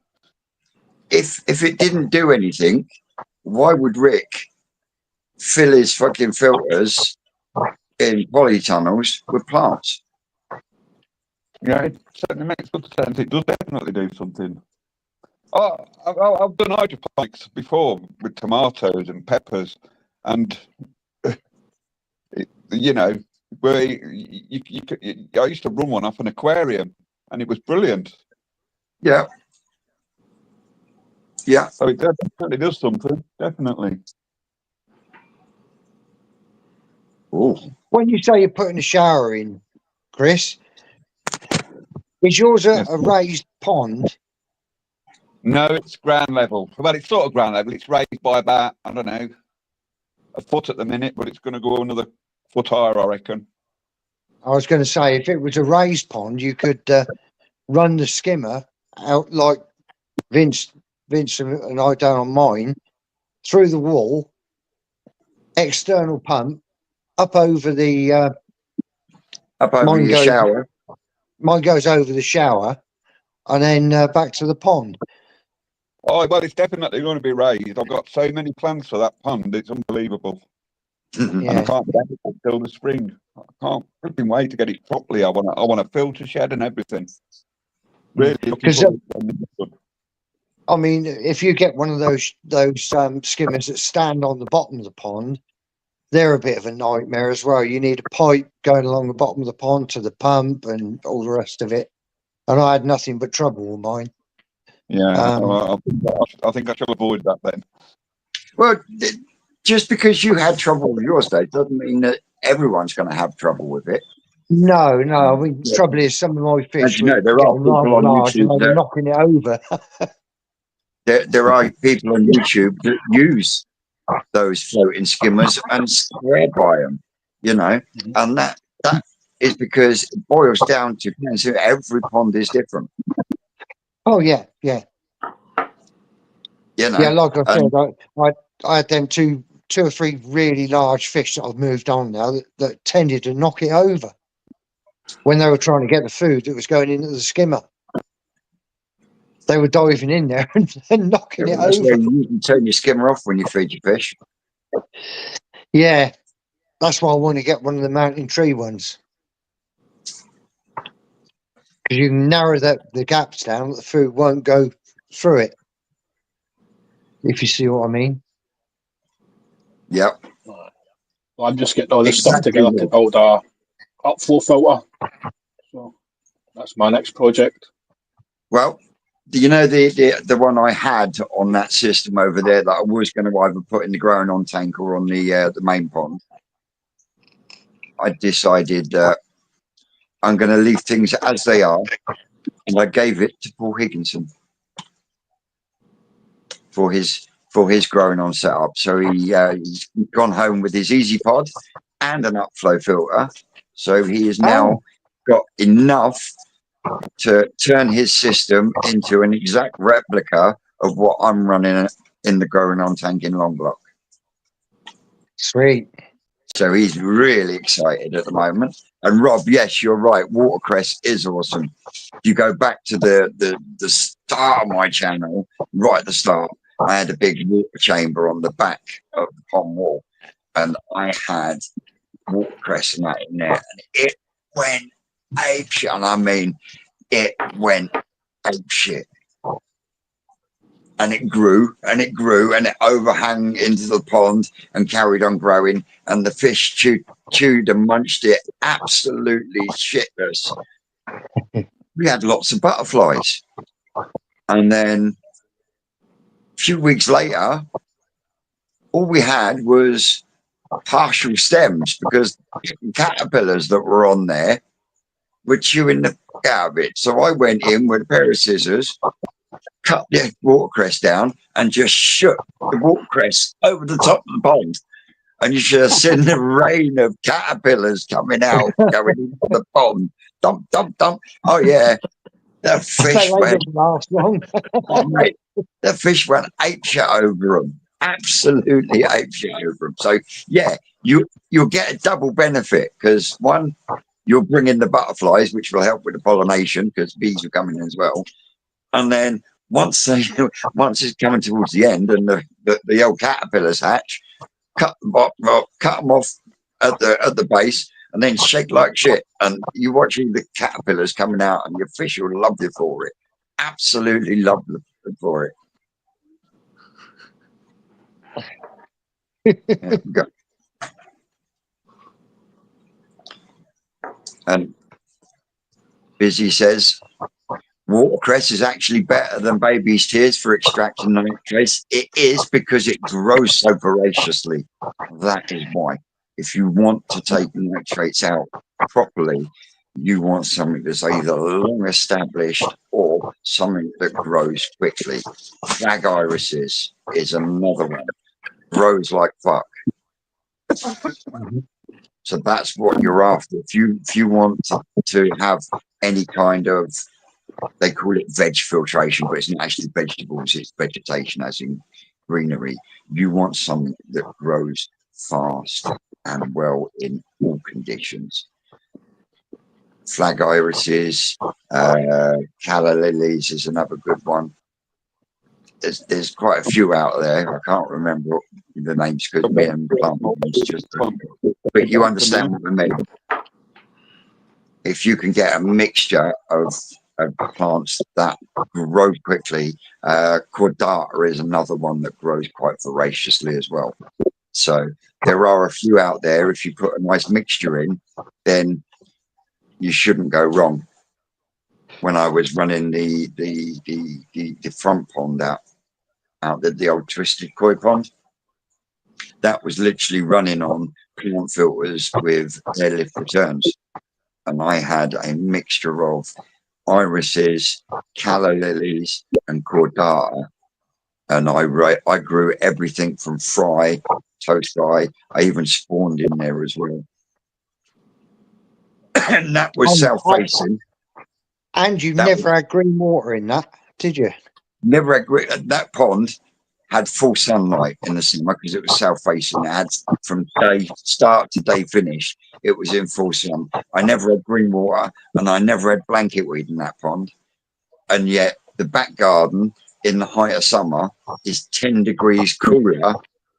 If it didn't do anything, why would Rick fill his fucking filters in polytunnels with plants? Yeah, it certainly makes good sense. It does definitely do something. Oh, I've done hydroponics before with tomatoes and peppers, and you know, where I used to run one off an aquarium, and it was brilliant. Yeah. So it definitely does something. Definitely. Ooh. When you say you're putting a shower in, Chris, is yours a raised pond? No, it's ground level. Well, it's sort of ground level. It's raised by about, I don't know, a foot at the minute, but it's going to go another foot higher, I reckon. I was going to say, if it was a raised pond, you could run the skimmer out like Vince and I done on mine, through the wall, external pump, up over the shower. Mine goes over the shower, and then back to the pond. Oh, well, it's definitely going to be raised. I've got so many plans for that pond. It's unbelievable. And I can't get it until the spring. I can't freaking wait to get it properly. I want a filter shed and everything. Really looking forward to it. I mean, if you get one of those skimmers that stand on the bottom of the pond, they're a bit of a nightmare as well. You need a pipe going along the bottom of the pond to the pump and all the rest of it. And I had nothing but trouble with mine. Yeah, I think I shall avoid that then. Well, just because you had trouble with your state doesn't mean that everyone's going to have trouble with it. No. I mean, the trouble is some of my fish there are people on YouTube that knocking it over. There are people on YouTube that use those floating skimmers and swear by them, you know, and that is because it boils down to every pond is different. Oh yeah. You know, yeah, like I said, I had them two or three really large fish that I've moved on now that tended to knock it over when they were trying to get the food that was going into the skimmer. They were diving in there and knocking it over. You can turn your skimmer off when you feed your fish. Yeah, that's why I want to get one of the mountain tree ones. Because you can narrow the gaps down, the food won't go through it. If you see what I mean. Yep. Well, I'm just getting all this stuff together to build a upflow filter. So that's my next project. Well, you know the one I had on that system over there that I was going to either put in the growing on tank or on the main pond. I decided I'm going to leave things as they are, and I gave it to Paul Higginson for his growing on setup. So he's gone home with his Easy Pod and an upflow filter. So he has now got enough to turn his system into an exact replica of what I'm running in the growing on tank in Long Block. Sweet. So he's really excited at the moment. And Rob, yes, you're right. Watercress is awesome. If you go back to the start of my channel, right at the start, I had a big water chamber on the back of the pond wall, and I had watercress and that in there, and it went apeshit. And I mean, it went apeshit. And it grew and it grew and it overhung into the pond and carried on growing. And the fish chewed and munched it absolutely shitless. We had lots of butterflies. And then a few weeks later, all we had was partial stems because the caterpillars that were on there were chewing the fuck out of it. So I went in with a pair of scissors, cut the watercress down and just shook the watercress over the top of the pond. And you should have seen the rain of caterpillars coming out, going into the pond. dump, dump, dump. Oh yeah, the fish They went. didn't last long. Oh, mate, the fish went apeshit over them. Absolutely apeshit over them. So yeah, you'll get a double benefit because one, you'll bring in the butterflies, which will help with the pollination because bees will come in as well. And then once it's coming towards the end and the old caterpillars hatch, cut them off at the base and then shake like shit. And you're watching the caterpillars coming out and your fish will love you for it. Absolutely love you for it. Yeah, and Busy says, watercress is actually better than baby's tears for extracting nitrates. It is because it grows so voraciously. That is why. If you want to take nitrates out properly, you want something that's either long established or something that grows quickly. Flag irises is another one. Grows like fuck. So that's what you're after. If you want to have any kind of, they call it veg filtration, but it's not actually vegetables, it's vegetation as in greenery. You want something that grows fast and well in all conditions. Flag irises, calla lilies is another good one. There's quite a few out there. I can't remember the names because me and plant names just, but you understand what I mean. If you can get a mixture of plants that grow quickly, cordata is another one that grows quite voraciously as well. So there are a few out there. If you put a nice mixture in, then you shouldn't go wrong. When I was running the front pond out the old twisted koi pond, that was literally running on plant filters with airlift returns, and I had a mixture of irises, calla lilies, and cordata, and I grew everything from fry, toast fry. I even spawned in there as well, and that was south-facing. And you never had green water in that, did you? Never had green. That pond had full sunlight in the summer because it was south-facing. It had from day start to day finish. It was in full sun. I never had green water, and I never had blanket weed in that pond. And yet, the back garden in the height of summer is 10 degrees cooler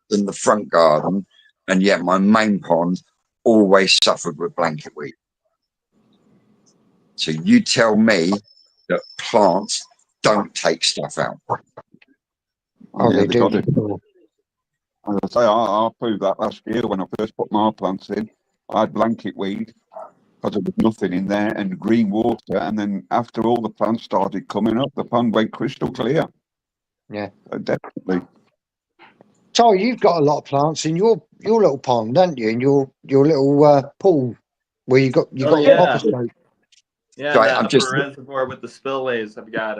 than the front garden, and yet my main pond always suffered with blanket weed. So you tell me that plants don't take stuff out. Oh, Yeah, they do. got it. As I say, I proved that last year when I first put my plants in. I had blanket weed because there was nothing in there and green water. And then after all the plants started coming up, the pond went crystal clear. Yeah, So definitely. So you've got a lot of plants in your little pond, don't you? In your little pool where you got yeah. proper scope. Yeah, Sorry, that I'm upper just reservoir with the spillways. I've got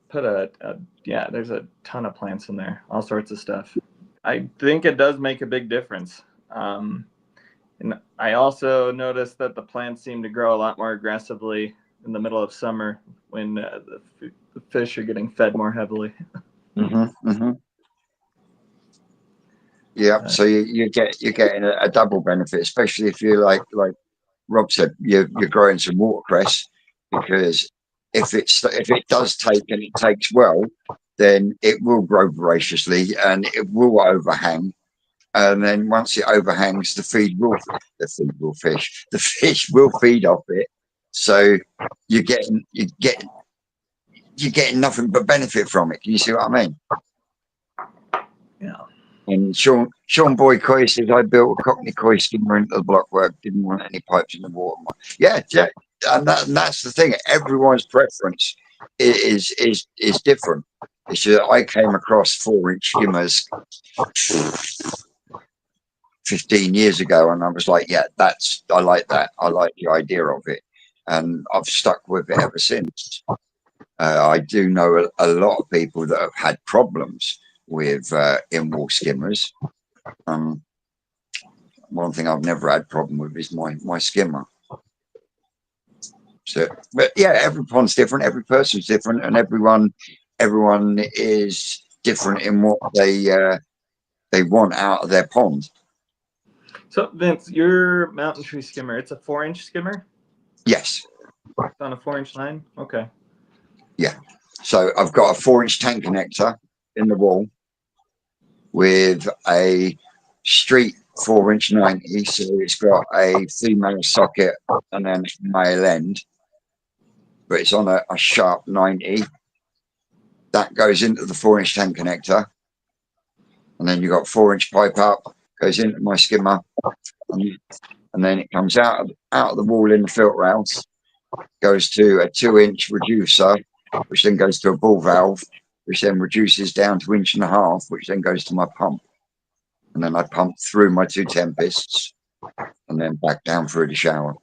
put yeah. There's a ton of plants in there, all sorts of stuff. I think it does make a big difference. And I also noticed that the plants seem to grow a lot more aggressively in the middle of summer when the fish are getting fed more heavily. Yeah, so you're getting a double benefit, especially if you're like Rob said, you're growing some watercress, because if it does take and it takes well, then it will grow voraciously and it will overhang. And then once it overhangs, the fish will feed off it. So you're getting nothing but benefit from it. Can you see what I mean? Yeah. And Sean Boy Coy says, I built a Cockney koi skimmer into the blockwork, didn't want any pipes in the water. Yeah, and that's the thing. Everyone's preference is different. It's just, I came across 4-inch skimmers 15 years ago, and I was like, yeah, I like that. I like the idea of it, and I've stuck with it ever since. I do know a lot of people that have had problems with in-wall skimmers. One thing I've never had problem with is my skimmer. So, but yeah, every pond's different, every person's different, and everyone is different in what they want out of their pond. So Vince, your mountain tree skimmer, it's a 4-inch skimmer? Yes. It's on a 4-inch line? Okay. Yeah. So I've got a 4-inch tank connector in the wall with a street 4-inch 90. So it's got a female socket and then male end, but it's on a sharp 90. That goes into the 4-inch tank connector. And then you've got 4-inch pipe up, goes into my skimmer, and then it comes out of the wall in the filter house, goes to a 2-inch reducer, which then goes to a ball valve, which then reduces down to 1.5 inches, which then goes to my pump. And then I pump through my 2 tempests and then back down through the shower.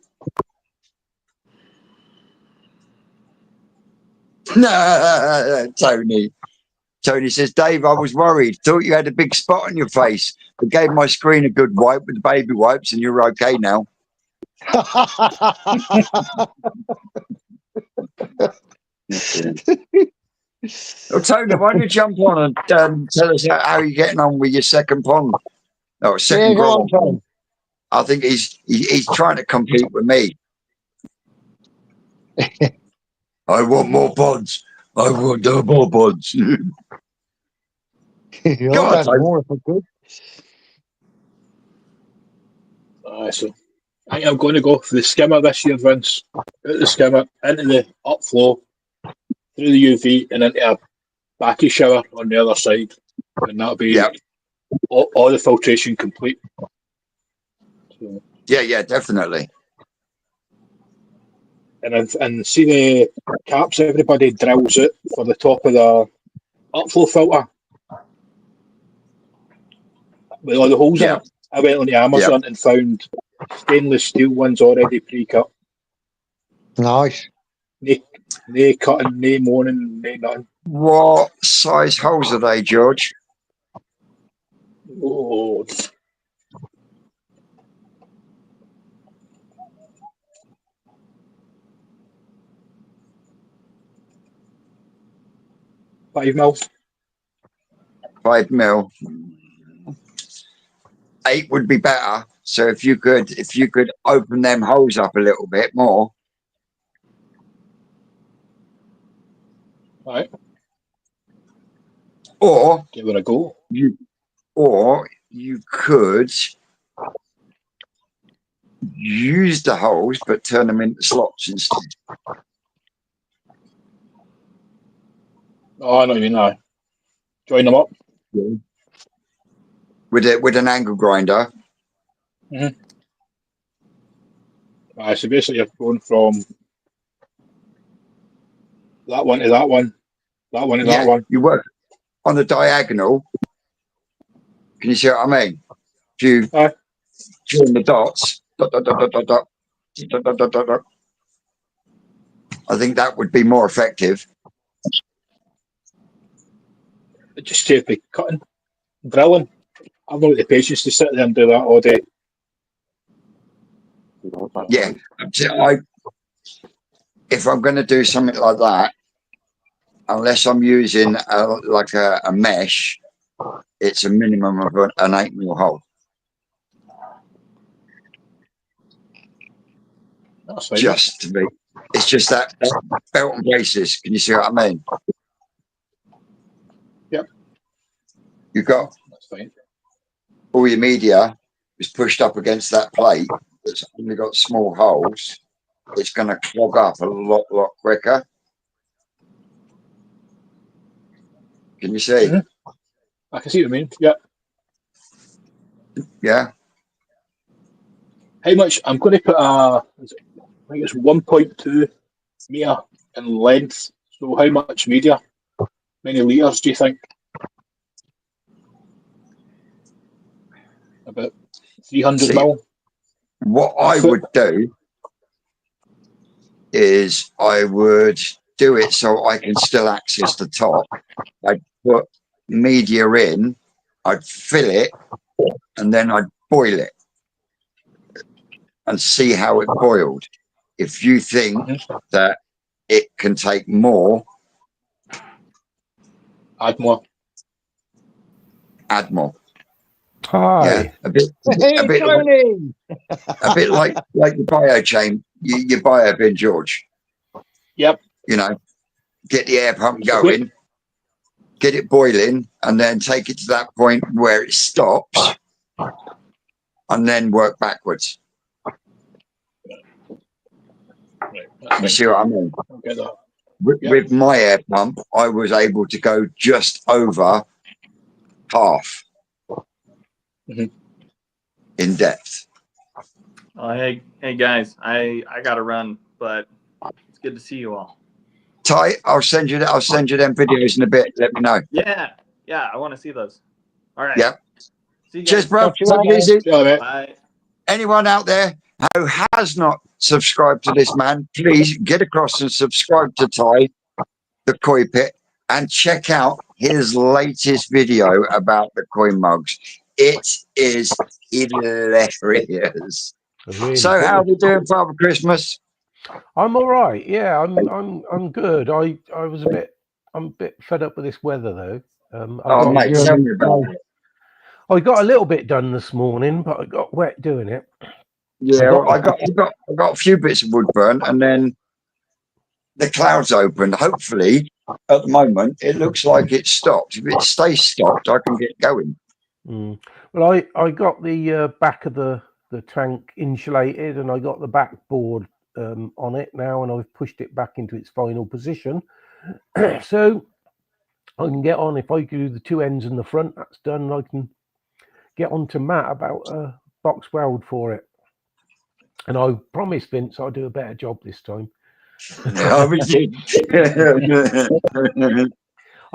No, Tony says, Dave, I was worried. Thought you had a big spot on your face. I gave my screen a good wipe with the baby wipes and you're okay now. Well, Tony, why don't you jump on and tell us how you're getting on with your second pond? No, second gravel pond. I think he's trying to compete with me. I want more pods. I want more pods. God, more if I could. So I think I'm going to go for the skimmer this year, Vince. Out the skimmer, into the upflow, through the UV, and into a Bakki shower on the other side. And that'll be all the filtration complete. So, yeah, definitely. And see the caps everybody drills it for the top of the upflow filter with all the holes in it. I went on the Amazon and found stainless steel ones already pre-cut. Nice. No cutting, no moaning, no nothing. What size holes are they, George? Oh. $5 mil. 5 mil. 8 would be better. So if you could open them holes up a little bit more. Right. Or give it a go. You could use the holes but turn them into slots instead. Oh, I know what you mean. I join them up with an angle grinder. Mm-hmm. So basically, you're going from that one to that one, that one to that one. You work on the diagonal. Can you see what I mean? If you join the dots, dot, dot, dot, dot, dot, dot, dot, dot, dot, dot, dot. I think that would be more effective. Just to be cutting, drilling. I've not got the patience to sit there and do that all day. Yeah, if I'm going to do something like that, unless I'm using a mesh, it's a minimum of an 8 mil hole. That's fine. Just to be, it's just that belt and braces. Can you see what I mean? Yep. You've got that's fine. All your media is pushed up against that plate that's only got small holes. It's going to clog up a lot quicker. Can you see? Mm-hmm. I can see what you mean. Yeah. Yeah. How much? I'm going to put I think it's 1.2 meter in length. So how much media? Many litres do you think? About 300 mil. What I would do is I would do it so I can still access the top. I'd put media in, I'd fill it, and then I'd boil it and see how it boiled. if you think that it can take more, add more. Add more. Hi. Yeah, a bit Tony! a bit like the bio chain, your bio bin, George. Yep. You know, get the air pump going, get it boiling, and then take it to that point where it stops, and then work backwards. Right, You see what I mean? I'll get that. With my air pump, I was able to go just over half in depth. Hey guys, I gotta run, but it's good to see you all. Ty, I'll send you them videos in a bit. Let me know. Yeah, I want to see those. All right. Yeah. See you guys. Cheers, bro. Catch you later. Bye. Anyone out there who has not subscribed to this man, please get across and subscribe to Ty, the Koi Pit, and check out his latest video about the koi mugs. It is hilarious. Really So, good. how are we doing, Father Christmas? I'm all right. Yeah, I'm good. I'm a bit fed up with this weather though. Oh, mate, tell me about it. I got a little bit done this morning, but I got wet doing it. Yeah, I got a few bits of wood burn, and then the clouds opened. Hopefully, at the moment, it looks like it's stopped. If it stays stopped, I can get going. Well, I got the back of the tank insulated, and I got the backboard on it now, and I've pushed it back into its final position. So I can get on. If I do the two ends in the front, that's done. I can get on to Matt about a box weld for it. And I promised Vince I'll do a better job this time. I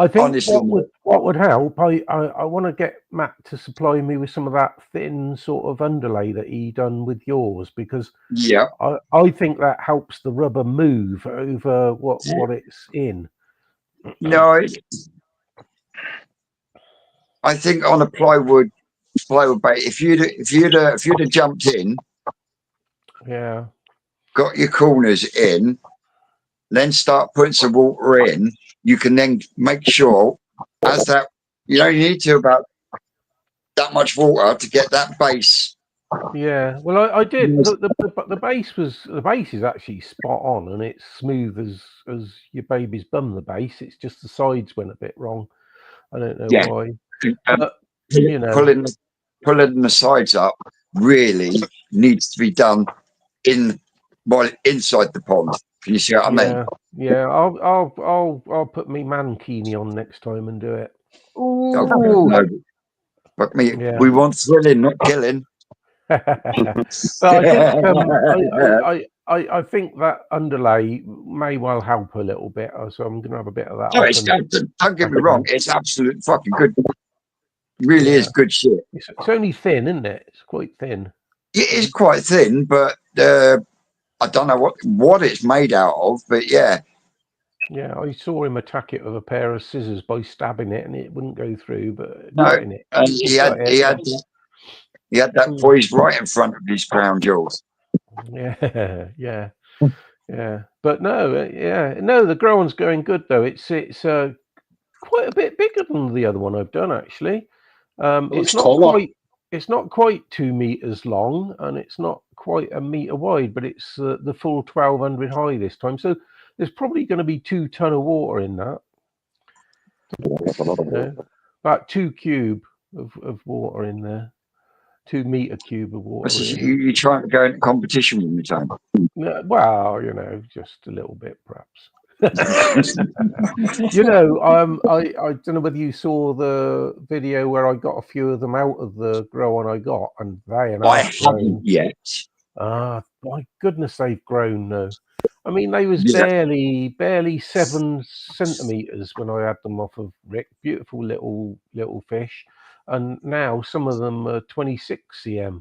think Honestly, what would help, I want to get Matt to supply me with some of that thin sort of underlay that he done with yours, because yeah, I think that helps the rubber move over what it's in. no, I think on a plywood base, if you'd have jumped in, yeah, got your corners in, then start putting some water in, you can then make sure as that you need to about that much water to get that base. Yeah, well, I did. The base is actually spot on, and it's smooth as your baby's bum. The base, it's just the sides went a bit wrong. I don't know why. But, pulling the sides up really needs to be done inside the pond. Can you see what I mean? Yeah. I'll put me mankini on next time and do it. Oh, no. But we want thrilling, not killing. But I think that underlay may well help a little bit, so I'm going to have a bit of that. No, don't get me wrong, it's absolutely fucking good. Really is good shit. It's only thin, isn't it? It's quite thin. It is quite thin, but I don't know what it's made out of, but yeah. Yeah, I saw him attack it with a pair of scissors by stabbing it, and it wouldn't go through. But no, and he had that poised right in front of his crown jewels. Yeah. But no, the growing's going good though. It's quite a bit bigger than the other one I've done actually. It's not quite 2 meters long, and it's not quite a meter wide, but it's the full 1200 high this time. So there's probably going to be 2 ton of water in that. About 2 cube of water in there. 2 meter cube of water. You trying to go into competition with me, Tom? Well, just a little bit, perhaps. I don't know whether you saw the video where I got a few of them out of the grow on I got, and I haven't yet. My goodness, they've grown now. I mean, they was barely 7 centimeters when I had them off of Rick. Beautiful little fish, and now some of them are 26 cm.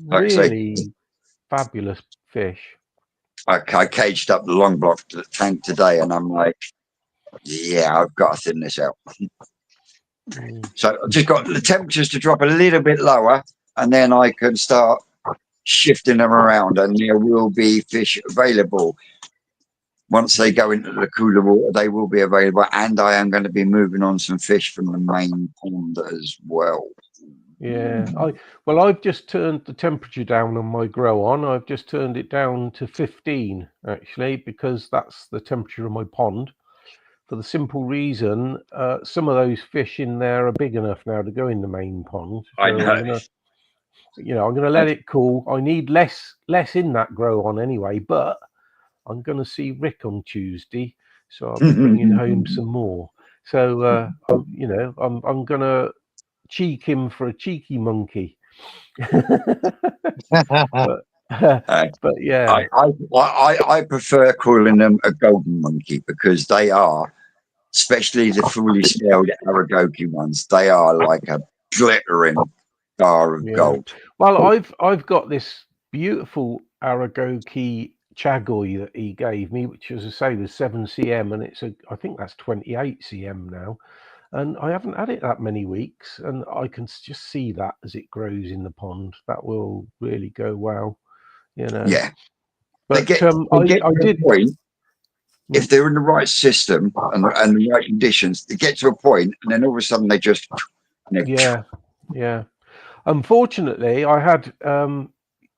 Really fabulous fish. I caged up the long block tank today, and I'm like, yeah, I've got to thin this out. So I've just got the temperatures to drop a little bit lower, and then I can start shifting them around, and there will be fish available. Once they go into the cooler water, they will be available, and I am going to be moving on some fish from the main pond as well. Yeah, I've just turned the temperature down on my grow on. I've just turned it down to 15 actually, because that's the temperature of my pond. For the simple reason, some of those fish in there are big enough now to go in the main pond. So I know. I'm gonna let it cool. I need less in that grow on anyway, but I'm gonna see Rick on Tuesday, so I'll be bringing home some more. So I'm gonna cheek him for a cheeky monkey. but yeah, I prefer calling them a golden monkey, because they are, especially the fully scaled Aragoki ones, they are like a glittering bar of gold. Well, I've got this beautiful Aragoki Chagoy that he gave me, which, as I say, was 7 cm, and I think that's 28 cm now. And I haven't had it that many weeks, and I can just see that as it grows in the pond. That will really go well, Yeah, But I did. Point, if they're in the right system and the right conditions, they get to a point, and then all of a sudden they just. Yeah. Unfortunately, I had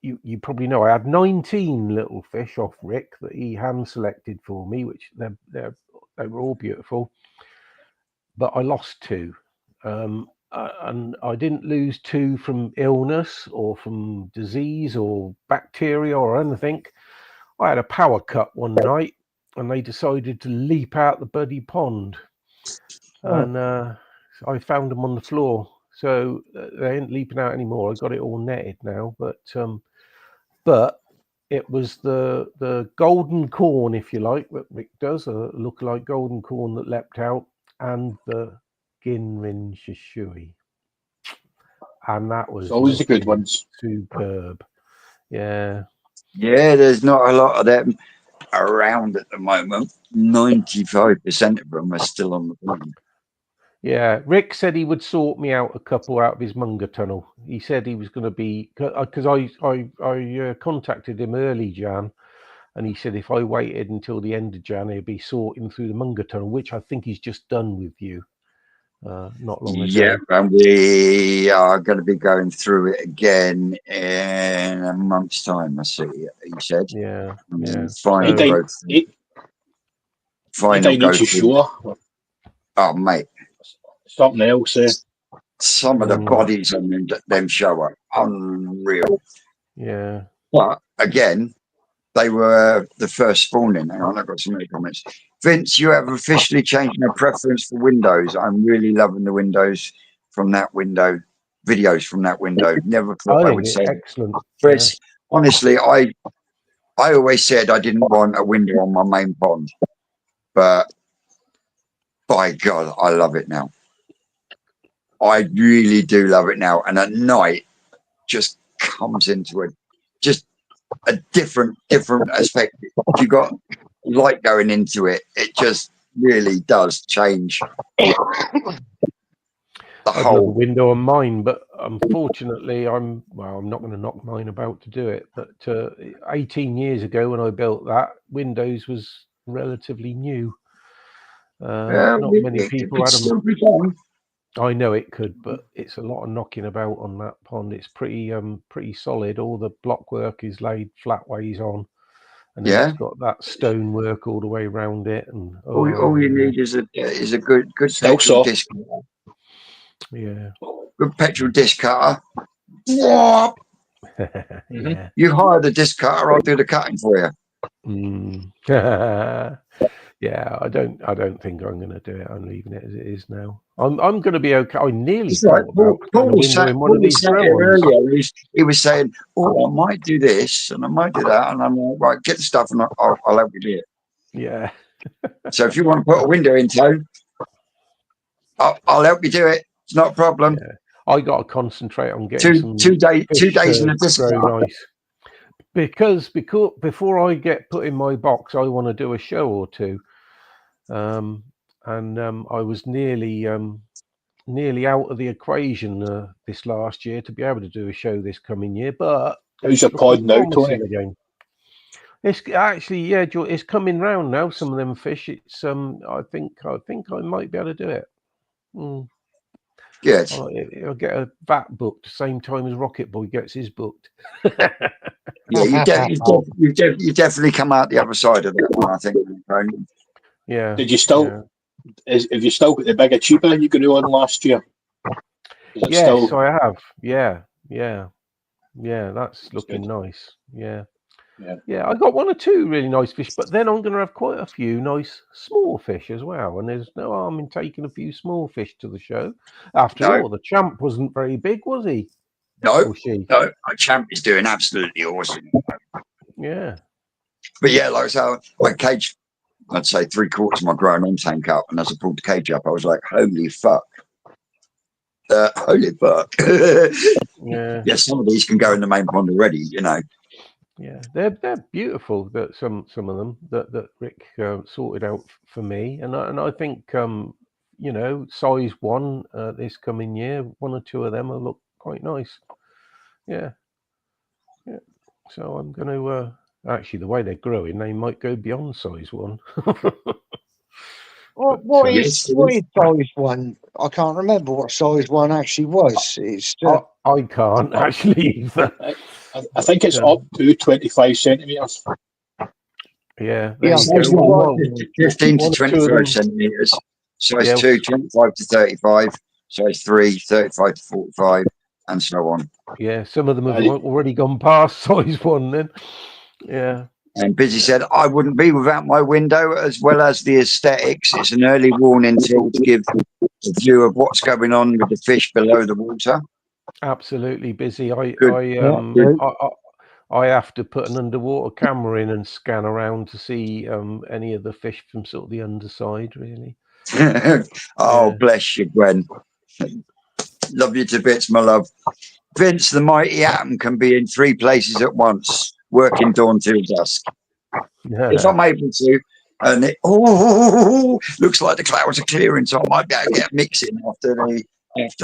you probably know I had 19 little fish off Rick that he hand selected for me, which they were all beautiful. But I lost 2, and I didn't lose 2 from illness or from disease or bacteria or anything. I had a power cut one night, and they decided to leap out the bloody pond, and I found them on the floor. So they ain't leaping out anymore. I got it all netted now, but it was the golden corn, if you like, that Rick does, a lookalike golden corn that leapt out, and the Ginrin Shishui, and that was always the good ones. Superb. Yeah, there's not a lot of them around at the moment. 95% of them are still on the pond. Yeah, Rick said he would sort me out a couple out of his Munger tunnel. He said he was going to be, because I contacted him early Jan, and he said if I waited until the end of Jan, he'd be sorting through the Munger tunnel, which I think he's just done with you not long ago. Yeah, and we are going to be going through it again in a month's time. I see. He said. Yeah. Final go sure. Oh, mate. Something else. Some of the bodies on them show are unreal. Yeah. But again, they were the first spawning. Hang on, I've got some many comments. Vince, you have officially changed my preference for windows. I'm really loving the windows from that window, videos from that window. Never thought I would say excellent. Chris, honestly, I always said I didn't want a window on my main pond, but by God, I love it now. I really do love it now. And at night, just comes into a different aspect. If you got light going into it, it just really does change the whole window on mine. But unfortunately, I'm not going to knock mine about to do it. But 18 years ago, when I built that, Windows was relatively new. Not many people had them. I know it could, but it's a lot of knocking about on that pond. It's pretty solid. All the block work is laid flat ways on, and then it's got that stone work all the way around it. And all you need is a good petrol disc. Yeah, good petrol disc cutter. Yeah. You hire the disc cutter, I'll do the cutting for you. Yeah, I don't think I'm going to do it. I'm leaving it as it is now. I'm going to be okay. I nearly thought about putting a window in one of these earlier. He was saying, "Oh, I might do this and I might do that," and I'm like, "Right, get the stuff and I'll help you do it." Yeah. So if you want to put a window in tow, I'll help you do it. It's not a problem. Yeah. I got to concentrate on getting two days in a disc grow nice. Because before I get put in my box, I want to do a show or two. And I was nearly out of the equation this last year to be able to do a show this coming year, but How's your pod now, Tony? Again. It's actually, yeah, it's coming round now. Some of them fish. It's I think I might be able to do it. Good. I'll get a VAT booked same time as Rocket Boy gets his booked. Yeah, you've definitely come out the other side of that one, I think. Yeah. Did you still? Yeah. Have you still got the big achiever you got on last year? Yes, still... I have. Yeah. That's looking nice. Yeah. I got 1 or 2 really nice fish, but then I'm going to have quite a few nice small fish as well. And there's no harm in taking a few small fish to the show. After all, the Champ wasn't very big, was he? No, no. Champ is doing absolutely awesome. Yeah. But yeah, like I said, I caged, I'd say 3/4 of my grown-on tank up, and as I pulled the cage up, I was like, "Holy fuck! Holy fuck!" Yeah, some of these can go in the main pond already, you know. Yeah, they're beautiful. That some of them that Rick sorted out for me, and I think you know, size 1 this coming year, 1 or 2 of them will look quite nice. Yeah. So I'm going to actually, the way they're growing, they might go beyond size 1. What is size 1? I can't remember what size 1 actually was. It's I can't actually either. I think it's up to 25 centimeters. Yeah, 15 to 25 centimeters. Size 2, 25 to 35. Size 3, 35 to 45, and so on. Yeah, some of them have already gone past size 1 then. Yeah. And Busy said, I wouldn't be without my window, as well as the aesthetics. It's an early warning tool to give a view of what's going on with the fish below the water. Absolutely, Busy. I have to put an underwater camera in and scan around to see any of the fish from sort of the underside, really. Bless you, Gwen. Love you to bits, my love. Vince, the mighty atom can be in 3 places at once, working dawn till dusk. If I'm able to, and it looks like the clouds are clearing, so I might be able to get a mix in after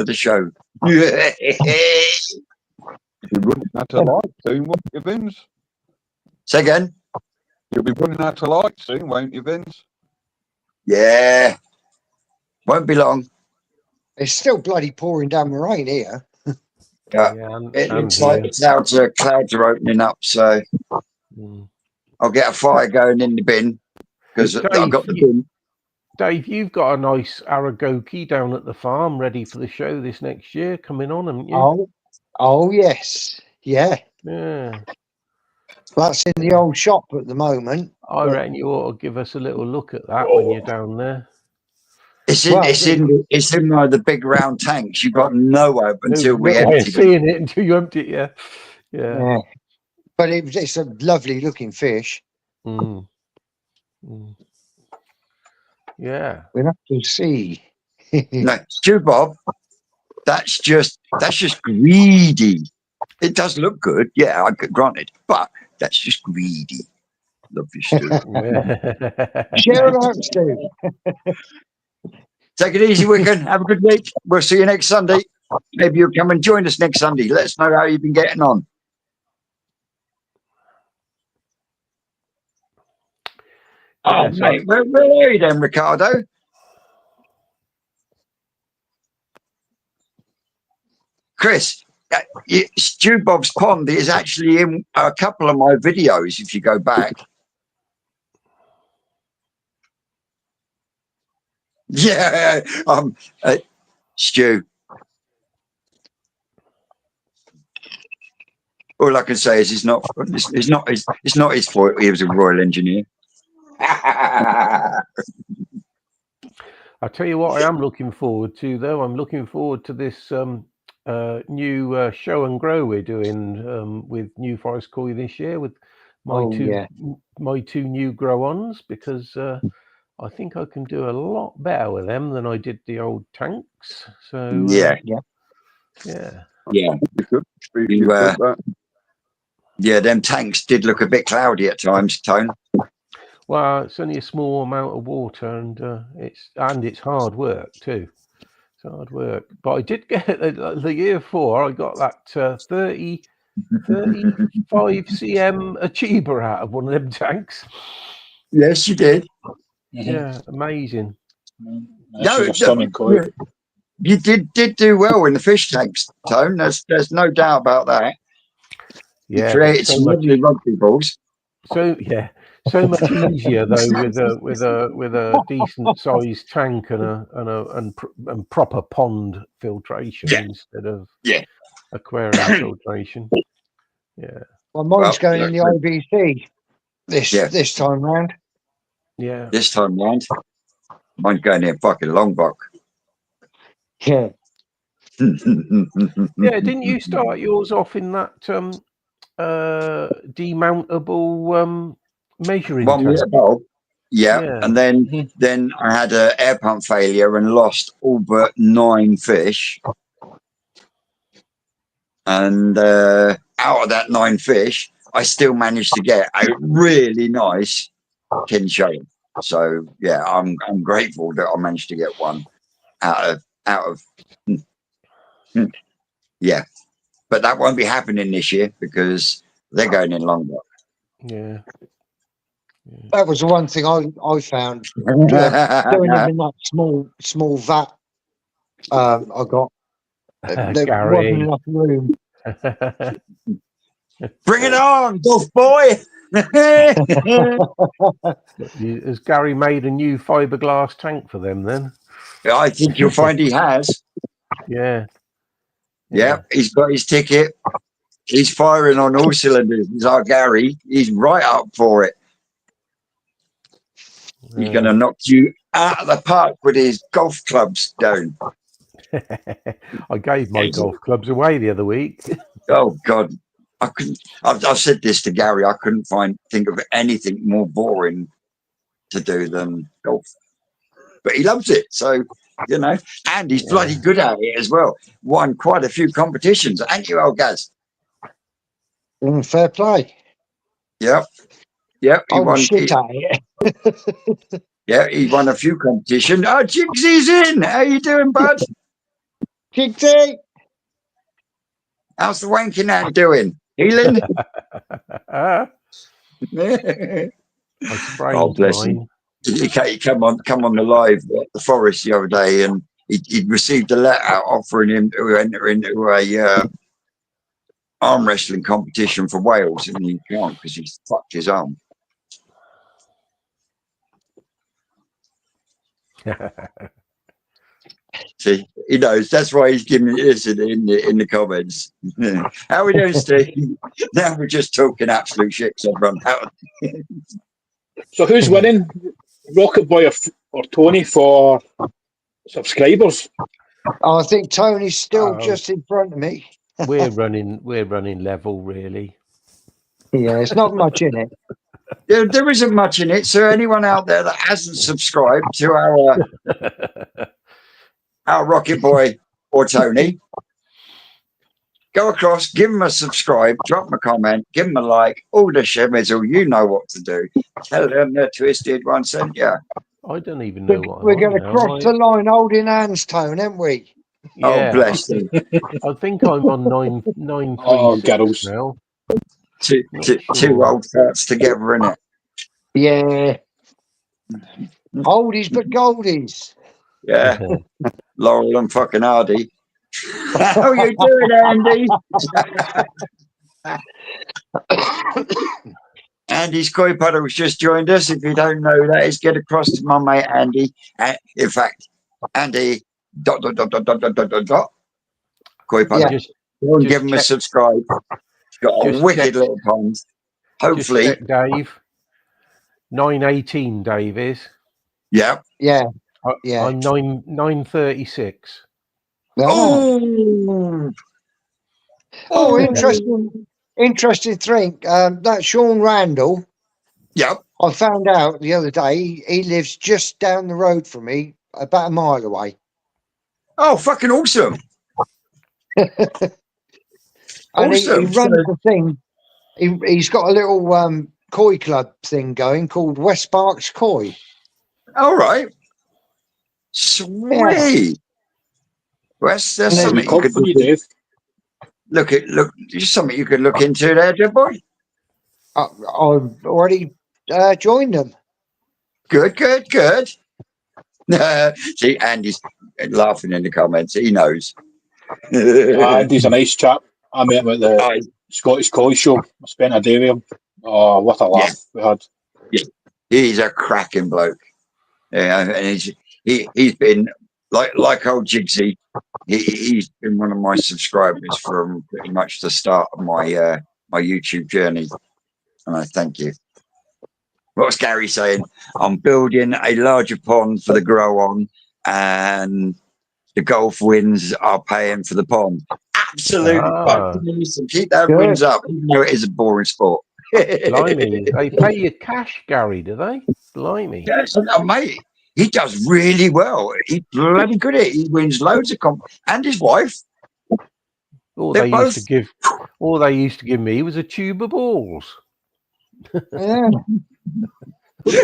the show. You'll be running out of light soon, won't you, Vince? Say again? You'll be running out of light soon, won't you, Vince? Yeah. Won't be long. It's still bloody pouring down the rain here. It looks like the clouds are opening up, so I'll get a fire going in the bin because I've got the bin. Dave, you've got a nice Aragoki down at the farm ready for the show this next year coming on, haven't you? Oh yes. Yeah. Yeah. That's in the old shop at the moment. I reckon you ought to give us a little look at that when you're down there. It's in one of the big round tanks. You've got no hope until we empty it. Seeing it until you empty it, yeah. But it's a lovely looking fish. Yeah. We'll have to see. No, Stu Bob, that's just greedy. It does look good, yeah, granted, but that's just greedy. Love you, Stu. Share it out, Stu. Take it easy, Wicken. Have a good week. We'll see you next Sunday. Maybe you'll come and join us next Sunday. Let us know how you've been getting on. Oh, mate, where are you then, Ricardo? Chris, Stu Bob's Pond is actually in a couple of my videos if you go back. Yeah, Stu. All I can say is it's not his fault. He was a Royal Engineer. I'll tell you what I am looking forward to, though. I'm looking forward to this new show and grow we're doing with New Forest Koi this year with my two new grow-ons, because I think I can do a lot better with them than I did the old tanks. So yeah, them tanks did look a bit cloudy at times, Tone. Well, it's only a small amount of water, and it's hard work too. It's hard work. But I did get the year 4. I got that 30 35 cm achiever out of one of them tanks. Yes, you did. Yeah, amazing. That's stunning, Coy. You did do well in the fish tanks, Tone. There's no doubt about that. Yeah, you created some lovely rugby balls. So much easier though with a decent sized tank and proper pond filtration instead of aquarium filtration. Yeah. Well, mine's going in the IBC this time round. Yeah. This time round, mine's going in fucking Longbuck. Yeah. Yeah. Didn't you start yours off in that demountable measuring tank? Yeah, and then I had an air pump failure and lost all but 9 fish. And out of that 9 fish, I still managed to get a really nice tin shade. So yeah, I'm grateful that I managed to get one out of yeah. But that won't be happening this year because they're going in Longbuck. Yeah. That was the one thing I found doing them in that small vat. I got there wasn't enough room. Bring it on, Golf Boy! Has Gary made a new fiberglass tank for them then? I think you'll find he has. Yeah. Yeah, he's got his ticket. He's firing on all cylinders. He's our Gary. He's right up for it. He's going to knock you out of the park with his golf clubs down. I gave my golf clubs away the other week. Oh God, I couldn't. I've said this to Gary. I couldn't think of anything more boring to do than golf. But he loves it, so you know, and he's bloody good at it as well. Won quite a few competitions, ain't you, old Gaz? Fair play. Yep. He won. Shit at it. Yeah, he won a few competitions. Oh, Jigsy's in. How you doing, bud? Jigsy. How's the wanking hand doing? Healing? Oh, bless him. He come on the live at the forest the other day, and he'd received a letter offering him to enter into a arm wrestling competition for Wales, and he can't because he's fucked his arm. See, he knows. That's why he's giving me this in the comments. How are we doing, Steve? Now we're just talking absolute shit. So I've run out. So who's winning, Rocket Boy or Tony for subscribers? Oh, I think Tony's still just in front of me. We're running level, really. Yeah, it's not much in it. There isn't much in it. So anyone out there that hasn't subscribed to our Rocket Boy or Tony, go across, give them a subscribe, drop them a comment, give them a like, all the shemizzle, you know what to do. Tell them the Twisted One sent you. I don't even know what we're going to cross the line holding hands, Tone, aren't we? Yeah. Oh, bless them. I think I'm on 936 now. Two old farts together, innit? Yeah. Oldies but goldies. Yeah. Laurel and fucking Hardy. How you doing, Andy? Andy's koi puddles just joined us. If you don't know that, is get across to my mate Andy. In fact, Andy ... Koi puddle. Just give him a subscribe. He's got a wicked little pond. Hopefully, check, Dave. 918, Dave is. Yeah. I'm 936. Oh, interesting thing. That Sean Randall. Yep. I found out the other day he lives just down the road from me, about a mile away. Oh, fucking awesome! And he runs the thing. He's got a little koi club thing going called West Berks Koi. All right. Sweet. Well, that's something you could do. look, just something you could look into there, dear boy. I've already joined them. Good. See, Andy's laughing in the comments. He knows. Andy's a nice chap. I met him at the Scottish College show. I spent a day with him. Oh, what a laugh we had. Yeah, he's a cracking bloke. Yeah, and he's been like old Jigsy. He's been one of my subscribers from pretty much the start of my my YouTube journey, and I thank you. What was Gary saying? I'm building a larger pond for the grow on, and the golf wins are paying for the pond. Absolutely. Keep that wins up, even though it is a boring sport. Blimey. They pay you cash, Gary, do they? Blimey. Yes, mate. He does really well. He's bloody good at it. He wins loads of and his wife. All they used to give me was a tube of balls. Yeah.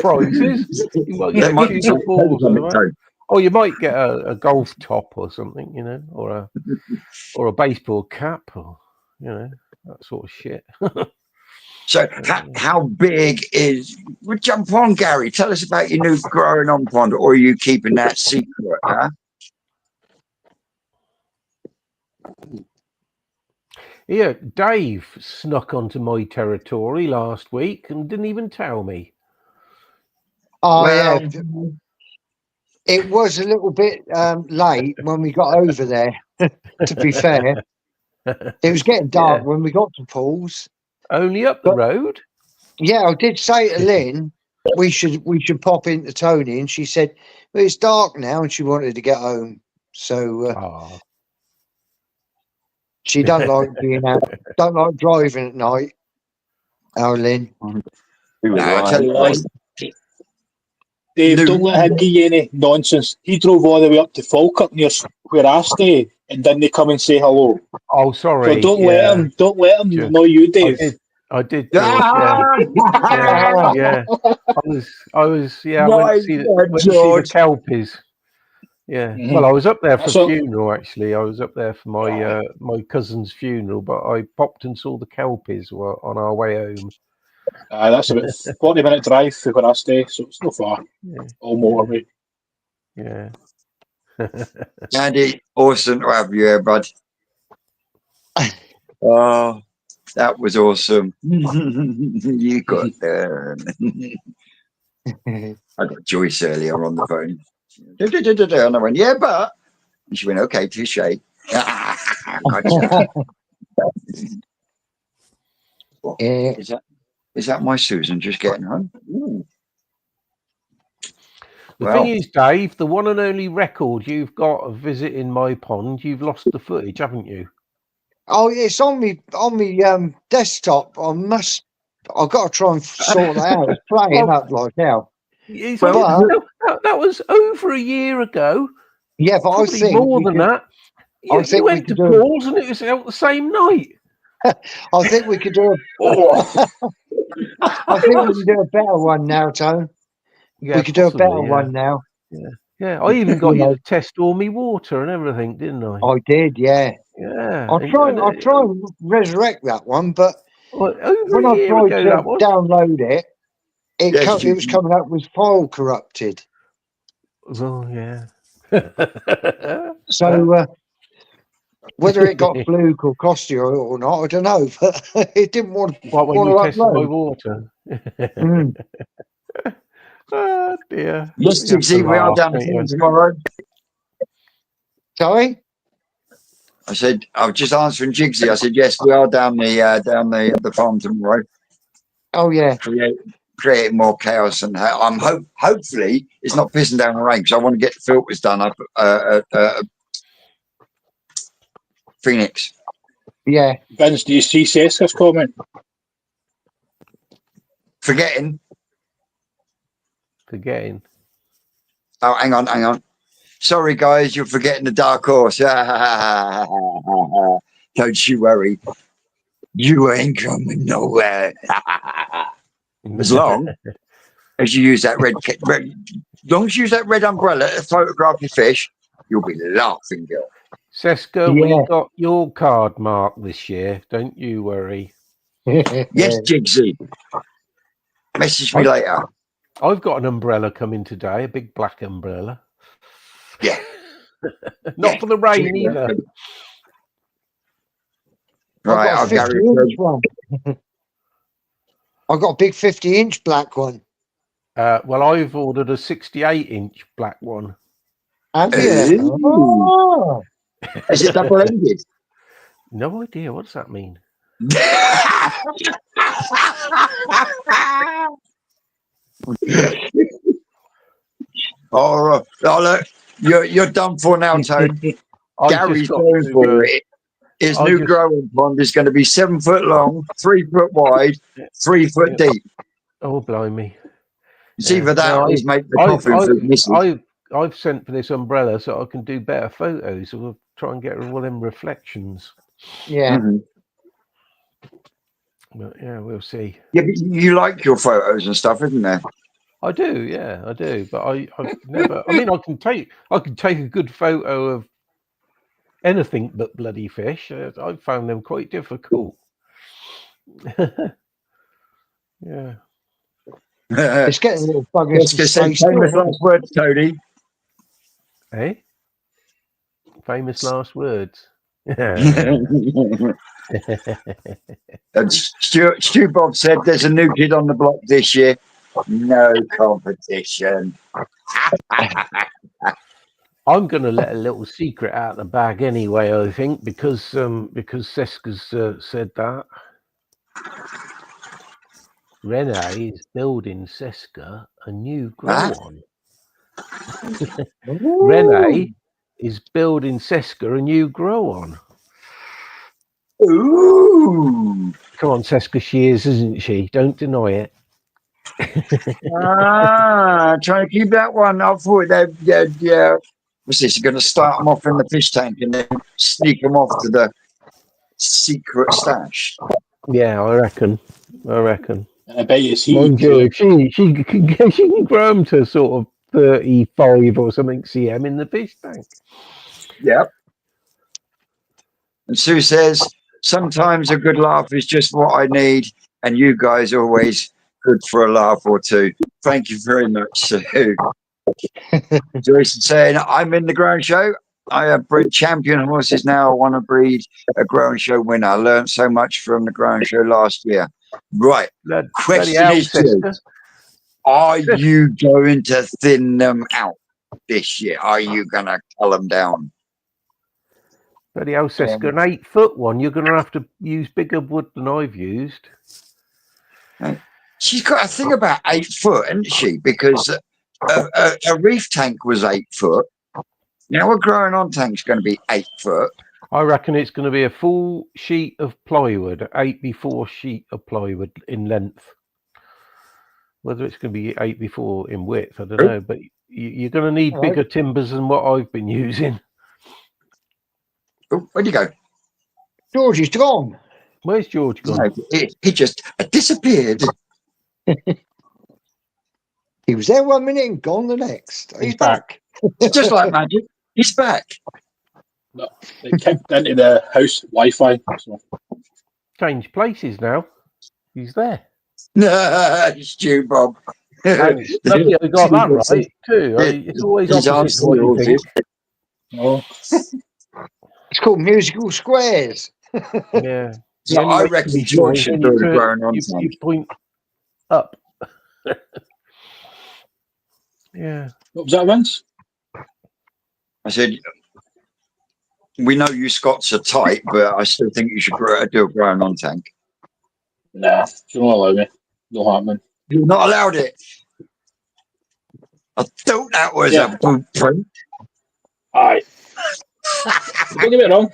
Prizes. You might get a tube of balls. Or you might get a golf top or something, you know, or a baseball cap, or you know, that sort of shit. So, how big is? Well, jump on, Gary. Tell us about your new growing on pond, or are you keeping that secret? Huh? Yeah, Dave snuck onto my territory last week and didn't even tell me. Oh, yeah. It was a little bit late when we got over there, to be fair. It was getting dark when we got to Paul's. Only up the road? Yeah, I did say to Lynn we should pop into Tony, and she said, well, it's dark now, and she wanted to get home. So she don't like being out, don't like driving at night. Oh, Lynn. Dave, don't let him give you any nonsense. He drove all the way up to Falkirk near where I stay, and didn't come and say hello. Oh, sorry. So don't let him know you, Dave. I did. Yeah. I was. Yeah, I went to see the Kelpies. Yeah. Mm-hmm. Well, I was up there for a funeral. Actually, I was up there for my my cousin's funeral, but I popped and saw the Kelpies on our way home. That's about 40-minute drive for where I stay, so it's not far. Yeah. All motorway. Yeah. Andy, awesome to have you here, bud. Oh, that was awesome. You got there. I got Joyce earlier on the phone. And I went, yeah, but. And she went, okay, touche. Is that my Susan just getting home? Ooh. The thing is, Dave, the one and only record you've got of visiting my pond, you've lost the footage, haven't you? Oh, it's on me desktop. I've got to try and sort that out. It's playing up like hell. That was over a year ago. Yeah, but I think more than that. You went to Paul's and it was out the same night. I think we could do I think we can do a better one now, Tone. Yeah, we could do a better one now. Yeah. I even got you to test all my water and everything, didn't I? I did, yeah. Yeah. I'll try and resurrect that one, but when I tried to download it, it was coming up with file corrupted. Oh, yeah. So whether it got fluke or cost you or not, I don't know. But it didn't want to. When you tested my water. Oh dear. Yes, Jigsy, we are down the tomorrow. Sorry? I said I was just answering Jigsy. I said yes, we are down the farm tomorrow. Oh yeah. Creating more chaos, and I'm hopefully it's not pissing down the rain because I want to get the filters done up at Phoenix. Yeah. Vince, do you see Seska's comment? Forgetting. Oh, hang on. Sorry, guys, you're forgetting the dark horse. Don't you worry. You ain't coming nowhere. As long as you use that red, as long as you use that red umbrella to photograph your fish, you'll be laughing, girl. Seska, we got your card marked this year. Don't you worry. Yes, Jigsy. Message me later. I've got an umbrella coming today, a big black umbrella. Yeah. Not for the rain either. Right, I'll go. I've got a big 50-inch black one. Well, I've ordered a 68-inch black one. Have you? Oh. Is it double-ended? No idea. What does that mean? Oh, look, you're done for now, Tony. Gary's going for it. His new growing pond is going to be 7 foot long, 3 foot wide, 3 foot deep. Oh, blimey. It's either that or he's making the coffin for his missus. I've sent for this umbrella so I can do better photos. So we'll try and get all them reflections. Yeah. But yeah, we'll see. Yeah, but you like your photos and stuff, isn't there? I do, yeah, I do. But I've never. I mean, I can take a good photo of anything but bloody fish. I've found them quite difficult. Yeah. It's getting a little buggers to say famous last words, Tony. Hey? Famous last words. And Stu Bob said there's a new kid on the block this year. No competition. I'm going to let a little secret out of the bag anyway, I think, because Seska's said that. Rene is building Seska a new grow on. Rene is building Seska a new grow on. Ooh. Come on, Seska, she is, isn't she? Don't deny it. Trying to keep that one. I thought that, yeah. What's this? You're going to start them off in the fish tank and then sneak them off to the secret stash. Yeah, I reckon. I bet you she can grow them to sort of 35 or something cm in the fish tank. Yep. And Sue says, sometimes a good laugh is just what I need, and you guys are always good for a laugh or two. Thank you very much, Sue. Joyce is saying, I'm in the ground show. I have bred champion horses now. I want to breed a ground show winner. I learned so much from the ground show last year. Right. Question is, are you going to thin them out this year? Are you going to cull them down? Bloody hell, Seska, an 8-foot one. You're going to have to use bigger wood than I've used. She's got a thing about 8 foot, hasn't she? Because a reef tank was 8 foot. Now a growing on tank's going to be 8 foot. I reckon it's going to be a full sheet of plywood, 8x4 sheet of plywood in length. Whether it's going to be 8x4 in width, I don't know. But you're going to need bigger timbers than what I've been using. Oh, where'd you go? George is gone. Where's George gone? No, he just disappeared. He was there 1 minute and gone the next. He's back. Just like magic. He's back. No, they kicked into the house Wi-Fi. So. Change places now. He's there. Stu Bob. Thanks. Lucky I got that right too. It's always opposite what you think. Oh. It's called musical squares. Yeah. So I reckon George should do the growing on tank. You point up. Yeah. What was that, Vince? I said, we know you Scots are tight, but I still think you should do a growing on tank. Nah, you don't allow me. No happening. You're not allowed it. I thought that was a blueprint. Aye. Don't get me wrong.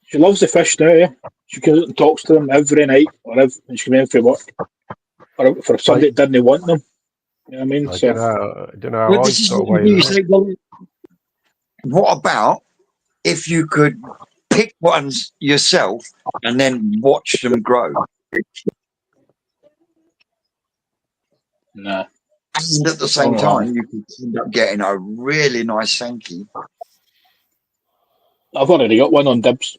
She loves the fish now, yeah. She goes out and talks to them every night or when she comes in for work. Or for somebody that didn't want them. You know what I mean? I don't know how I got away with it. What about if you could pick ones yourself and then watch them grow? Nah. And at the same time, you could end up getting a really nice Sankey. I've already got one on dibs.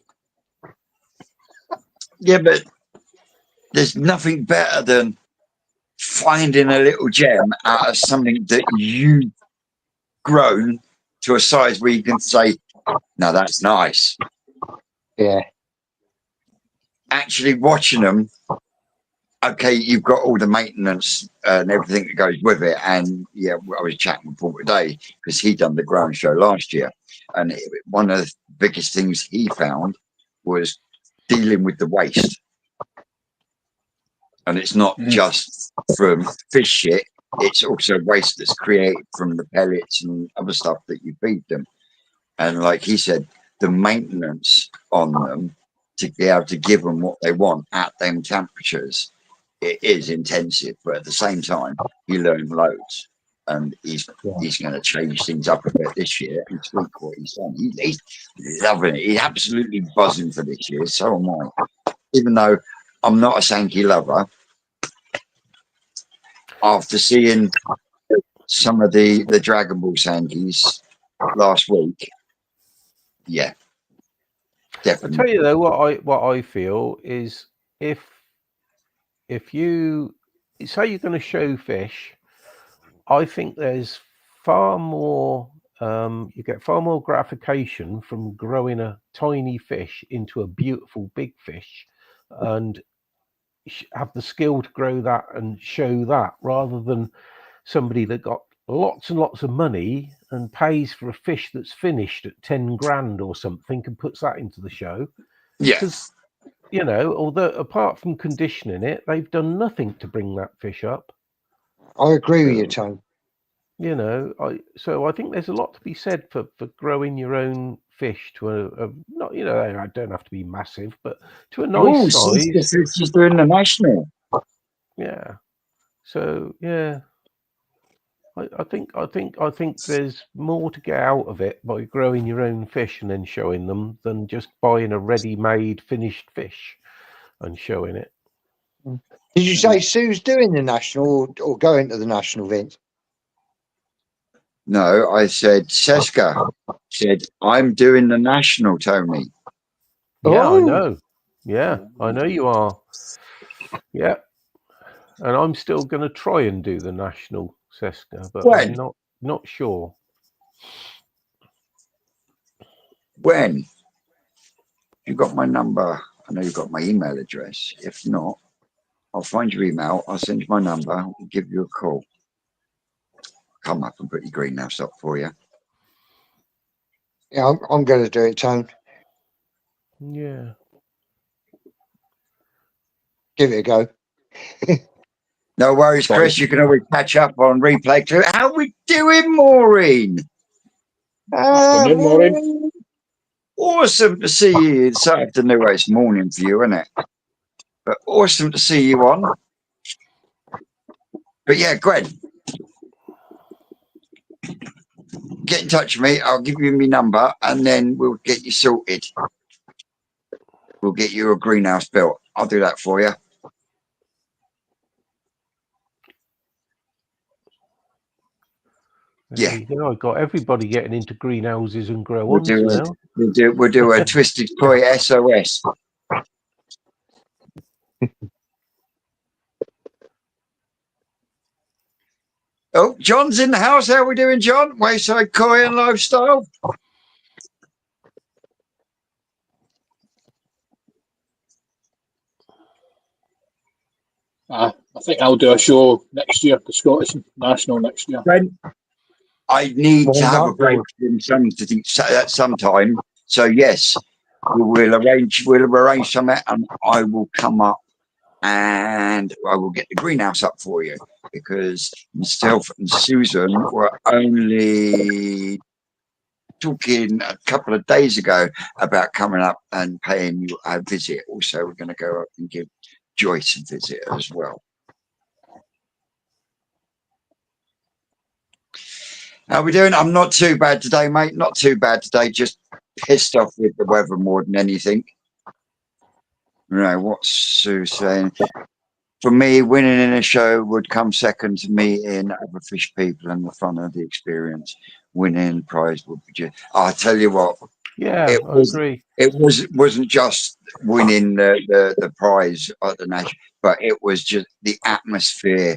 Yeah, but there's nothing better than finding a little gem out of something that you've grown to a size where you can say, no, that's nice. Yeah. Actually watching them, okay, you've got all the maintenance and everything that goes with it. And yeah, I was chatting with Paul today because he done the growing show last year. And one of the biggest things he found was dealing with the waste. And it's not just from fish shit, it's also waste that's created from the pellets and other stuff that you feed them. And like he said, the maintenance on them to be able to give them what they want at them temperatures, it is intensive, but at the same time, you learn loads. And he's going to change things up a bit this year and tweak what he's done. He's loving it. He's absolutely buzzing for this year. So am I. Even though I'm not a Sankey lover, after seeing some of the Dragon Ball Sankeys last week, yeah, definitely. I tell you though, what I feel is if you say you're going to show fish, I think there's far more. You get far more gratification from growing a tiny fish into a beautiful big fish, and have the skill to grow that and show that, rather than somebody that got lots and lots of money and pays for a fish that's finished at 10 grand or something and puts that into the show. Yeah. Because, you know, although apart from conditioning it, they've done nothing to bring that fish up. I agree with you, Tone. You know, I think there's a lot to be said for growing your own fish to a not, you know, I don't have to be massive, but to a nice size. She's doing the national. Yeah. So yeah, I think there's more to get out of it by growing your own fish and then showing them than just buying a ready-made finished fish and showing it. Did you say Sue's doing the national or going to the national, Vince? No, I said Seska said, I'm doing the national, Tony. Yeah, Oh. I know. Yeah, I know you are. Yeah. And I'm still going to try and do the national, Seska, but When? I'm not sure. When? You got my number. I know you've got my email address. If not, I'll find your email. I'll send you my number. I'll give you a call. Come up and put your greenhouse up for you. Yeah, I'm going to do it, Tone. Yeah. Give it a go. No worries, Chris. You can always catch up on replay. How are we doing, Maureen? Afternoon, Maureen. Awesome to see you this afternoon. Well, it's morning for you, isn't it? But awesome to see you on. But yeah, Gwen, get in touch with me. I'll give you my number and then we'll get you sorted. We'll get you a greenhouse built. I'll do that for you. Yeah. I got everybody getting into greenhouses and grow We'll ons do now. We'll do a Twisted Toy SOS. Oh, John's in the house. How are we doing, John? Wayside Koi and Lifestyle. I think I'll do a show next year, the Scottish National next year. Ben, I need to have a break from sometime. So yes, we'll arrange something, and I will come up and I will get the greenhouse up for you, because myself and Susan were only talking a couple of days ago about coming up and paying you a visit. Also, we're going to go up and give Joyce a visit as well. How are we doing? I'm not too bad today, mate. Not too bad today. Just pissed off with the weather more than anything. You know, what's Sue saying? For me, winning in a show would come second to meeting other fish people and the fun of the experience. Winning prize would be just... I'll tell you what, Yeah, I agree. It wasn't just winning the prize at the national, but it was just the atmosphere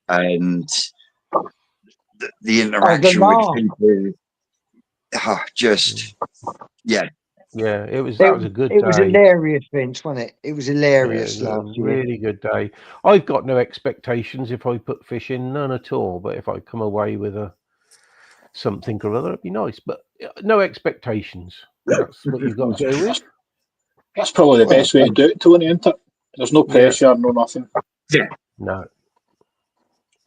and the interaction with people. Yeah. Yeah, that was a good day. It was hilarious, Vince, wasn't it? It was hilarious Yeah, it was last a year. really good day. I've got no expectations if I put fish in, none at all. But if I come away with something or other, it'd be nice. But no expectations. That's what you've got to go with. That's probably the best way to do it, Tony, isn't it? There's no pressure, no nothing. Yeah. No.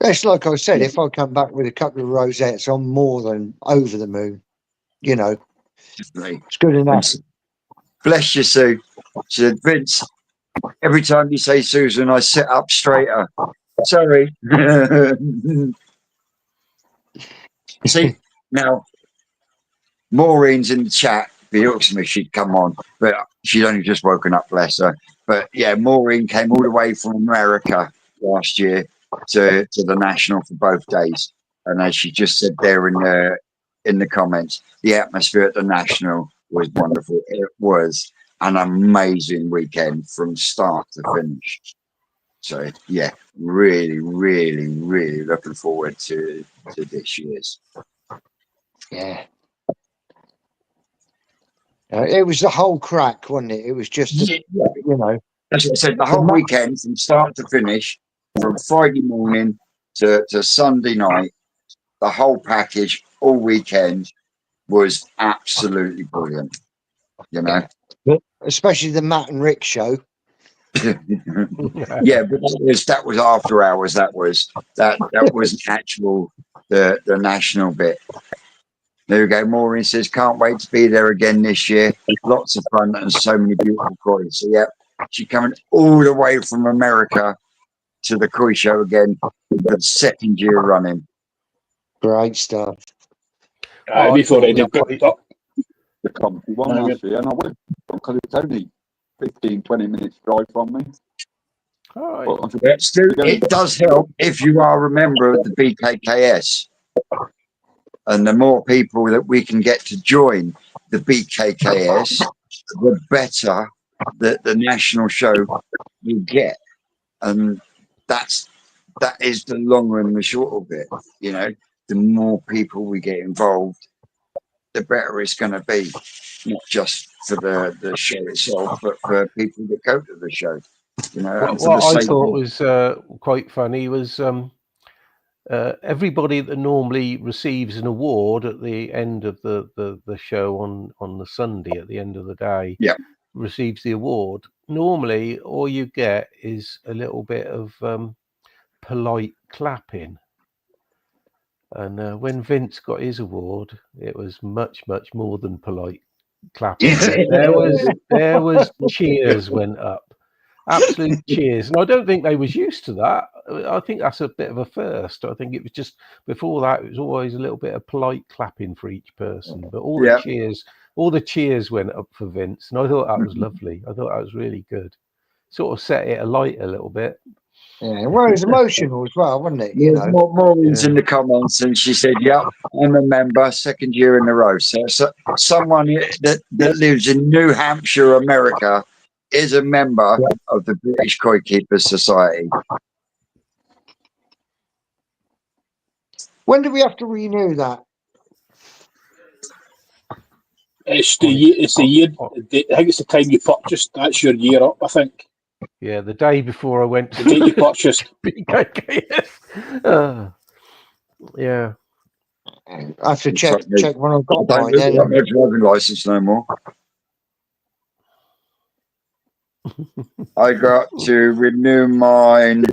It's like I said, if I come back with a couple of rosettes, I'm more than over the moon. You know, it's good enough. Bless you, Sue. She said, Vince, every time you say Susan, I sit up straighter. Sorry. See, now, Maureen's in the chat. It looks to me she'd come on, but she'd only just woken up, bless her. But yeah, Maureen came all the way from America last year to the national for both days. And as she just said there in the comments, the atmosphere at the national was wonderful. It was an amazing weekend from start to finish. So yeah, really, really, really looking forward to this year's. Yeah. It was the whole crack, wasn't it? It was just, you know. As I said, the whole weekend from start to finish, from Friday morning to Sunday night, the whole package all weekend was absolutely brilliant. You know, especially the Matt and Rick show. Yeah, but that was after hours. That was actual the national bit. There we go. Maureen says, can't wait to be there again this year. Lots of fun and so many beautiful koi. So yeah, she's coming all the way from America to the koi show again for the second year running. Great stuff. We've already booked up the comfy one last year, and I went because it's only 15-20 minutes drive from me. All right. It does help if you are a member of the BKKS. And the more people that we can get to join the BKKS, the better the national show you get. And that is the long and the short of it. You know, the more people we get involved, the better it's going to be, not just for the show itself, but for people that go to the show. You know, what I thought was quite funny was everybody that normally receives an award at the end of the show on the Sunday at the end of the day, receives the award. Normally, all you get is a little bit of polite clapping. And when Vince got his award, it was much, much more than polite clapping. There was cheers went up. Absolute cheers. And I don't think they was used to that. I think that's a bit of a first. I think it was just before that, it was always a little bit of polite clapping for each person. But all the cheers went up for Vince. And I thought that was lovely. I thought that was really good. Sort of set it alight a little bit. Yeah, well, it was emotional as well, wasn't it? You know, Maureen's in the comments, and she said, "Yep, I'm a member, second year in a row." So someone that lives in New Hampshire, America, is a member of the British Koi Keepers Society. When do we have to renew that? It's the year. I think it's the time you purchased. That's your year up, I think. Yeah, the day before I went to the day you purchased. Yeah. I have to check when I've got mine. I don't have my driving license no more. I got to renew mine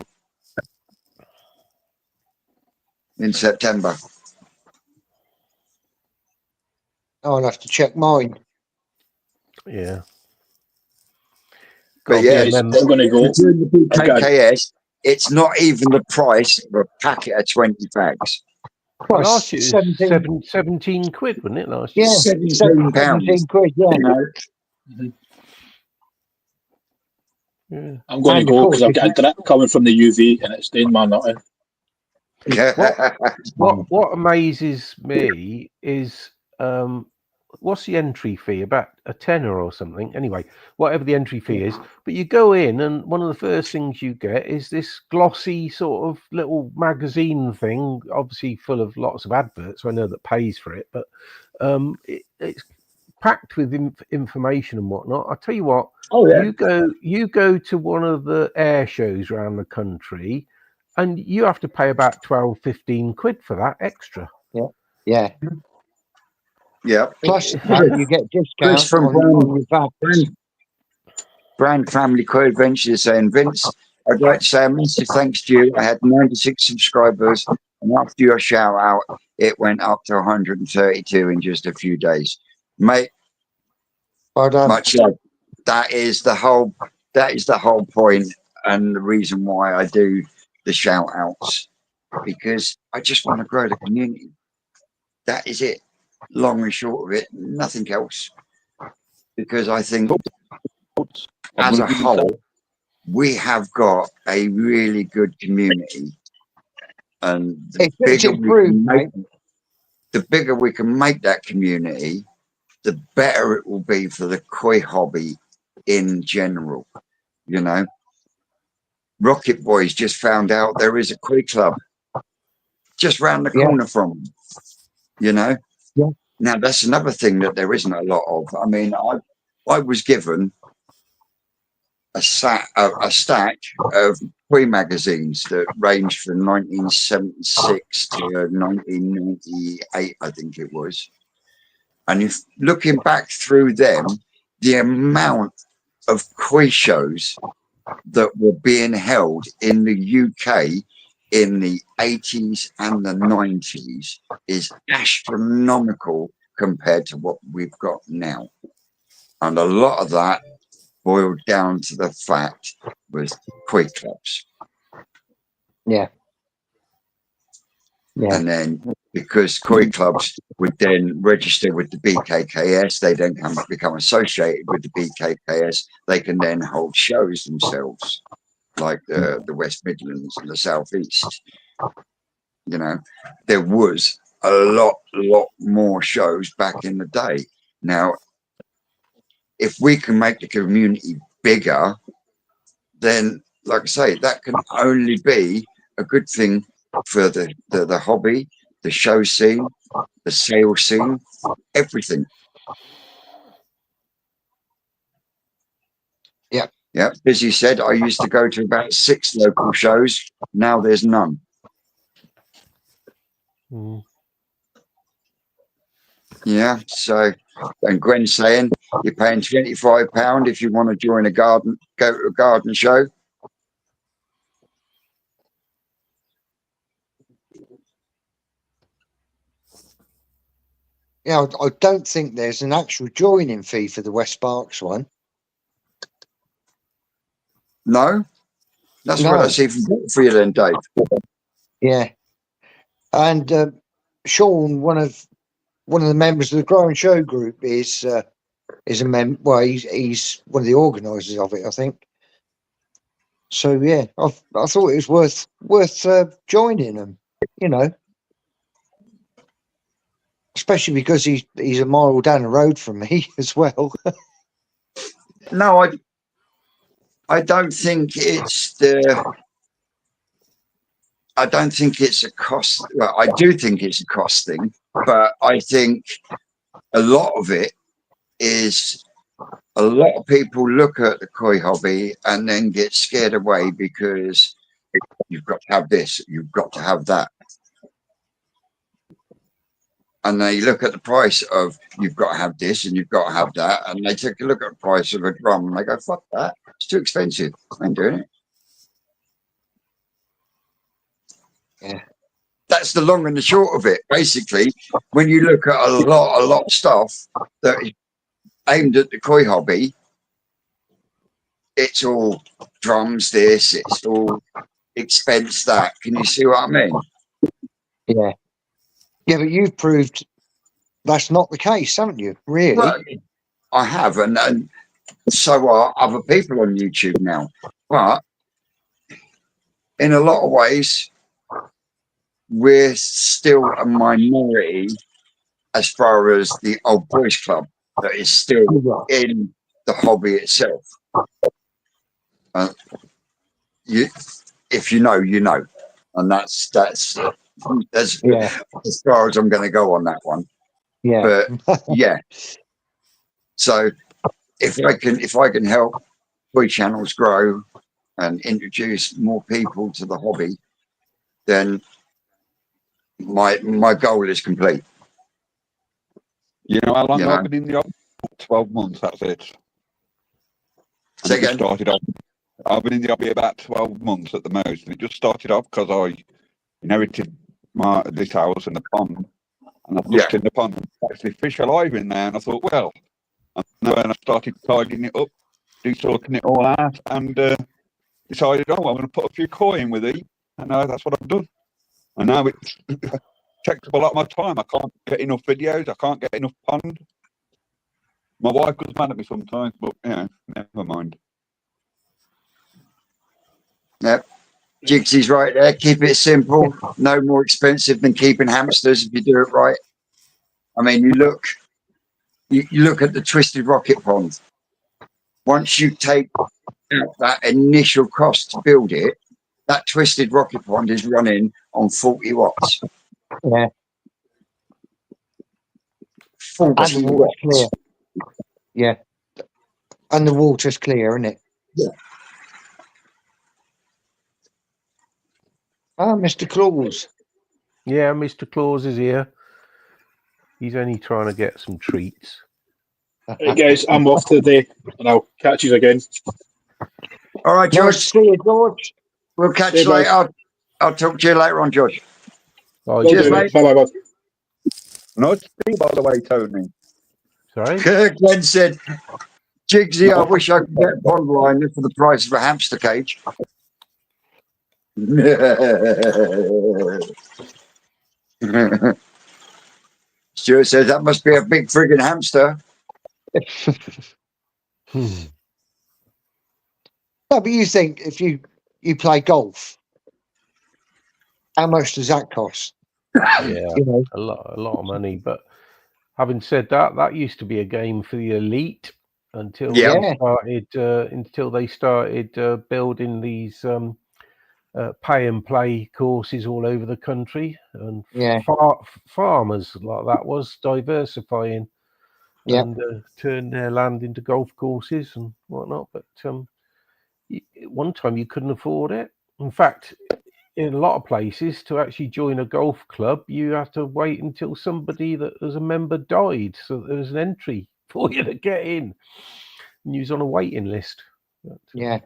in September. I'll have to check mine. Yeah. But yeah, I'm going to go. During the BKKS, it's not even the price of a packet of 20 bags. Last year, 17 quid, wasn't it? Last year, yeah, 17 quid. Yeah. You know? Yeah. I'm going to go because I've got a drip coming from the UV and it's doing my nothing. Yeah. What amazes me is what's the entry fee? About a tenner or something. Anyway, whatever the entry fee is. But you go in, and one of the first things you get is this glossy sort of little magazine thing, obviously full of lots of adverts. So I know that pays for it, but it's packed with information and whatnot. I tell you what, you go to one of the air shows around the country, and you have to pay about 12-15 quid for that extra. Yeah. Plus the fact you get discounts from on your Brand Family Co-Adventures saying, Vince, I'd like to say a massive thanks to you. I had 96 subscribers, and after your shout out, it went up to 132 in just a few days. Mate, much love. That is the whole point and the reason why I do the shout outs, because I just want to grow the community. That is it. Long and short of it, nothing else. Because I think as a whole, we have got a really good community, and the bigger we can make that community, the better it will be for the koi hobby in general. You know, Rocket Boys just found out there is a koi club just round the corner from them. You know, now that's another thing that there isn't a lot of. I mean, I was given a stack of koi magazines that ranged from 1976 to 1998, I think it was. And if looking back through them, the amount of koi shows that were being held in the UK in the 80s and the 90s is astronomical compared to what we've got now. And a lot of that boiled down to the fact was koi clubs. Yeah. And then because koi clubs would then register with the BKKS, they then become associated with the BKKS. They can then hold shows themselves, like the West Midlands and the Southeast. You know, there was a lot more shows back in the day. Now, if we can make the community bigger, then, like I say, that can only be a good thing for the hobby, the show scene, the sales scene, everything. Yeah. As you said, I used to go to about 6 local shows. Now there's none. Yeah. So, and Gwen's saying you're paying £25 if you want to join go to a garden show. Yeah, I don't think there's an actual joining fee for the West Sparks one. No, that's what that's even better for you then, Dave. Yeah, and Sean, one of the members of the Grow and Show group, is a member. Well, he's one of the organisers of it, I think. So yeah, I thought it was worth joining them. You know, especially because he's a mile down the road from me as well. No, I don't think it's I don't think it's a cost. Well, I do think it's a cost thing, but I think a lot of it is a lot of people look at the koi hobby and then get scared away because you've got to have this, you've got to have that. And they look at the price of you've got to have this and you've got to have that. And they take a look at the price of a drum and they go, fuck that. It's too expensive. I ain't doing it. Yeah. That's the long and the short of it. Basically, when you look at a lot of stuff that is aimed at the koi hobby, it's all drums this, it's all expense that. Can you see what I mean? Yeah. Yeah, but you've proved that's not the case, haven't you? Really? Well, I have, and so are other people on YouTube now. But in a lot of ways, we're still a minority as far as the old boys club that is still in the hobby itself. If you know, you know, and that's as far as I'm going to go on that one. Yeah, but yeah. So if I can help boy channels grow and introduce more people to the hobby, then my goal is complete. You know how long I've been in the hobby? 12 months, that's it. And it just started off. I've been in the hobby about 12 months at the most, and it just started off because I inherited this house and the pond, and I've looked in the pond and actually fish alive in there, and I thought, well, and then I started tidying it up, sorting it all out, and decided, oh, I'm going to put a few koi in with it, and that's what I've done. And now it takes up a lot of my time. I can't get enough videos. I can't get enough pond. My wife gets mad at me sometimes, but never mind. Yep. Jigsy's right there. Keep it simple. No more expensive than keeping hamsters if you do it right. I mean, you look at the Twisted Rocket Pond. Once you take out that initial cost to build it, that Twisted Rocket Pond is running on 40 watts. Yeah. 40 watts. Clear. Yeah. And the water's clear, isn't it? Yeah. Ah, Mr. Claus. Yeah, Mr. Claus is here. He's only trying to get some treats. Hey guys, I'm off today, and I'll catch you again. All right, George. Nice to see you, George. We'll catch you later. I'll talk to you later on, George. Oh, cheers, mate. Bye, bye. Nice to see you, by the way, Tony. Sorry? Glenn said, Jigsy, I wish I could get a pond liner for the price of a hamster cage. Stuart says that must be a big friggin' hamster. No, but you think if you play golf, how much does that cost? Yeah, a lot of money. But having said that, that used to be a game for the elite until they started building these pay and play courses all over the country, and farmers like that was diversifying and turned their land into golf courses and whatnot. But one time you couldn't afford it. In fact, in a lot of places, to actually join a golf club, you have to wait until somebody that was a member died, so there was an entry for you to get in, and you was on a waiting list. Yeah.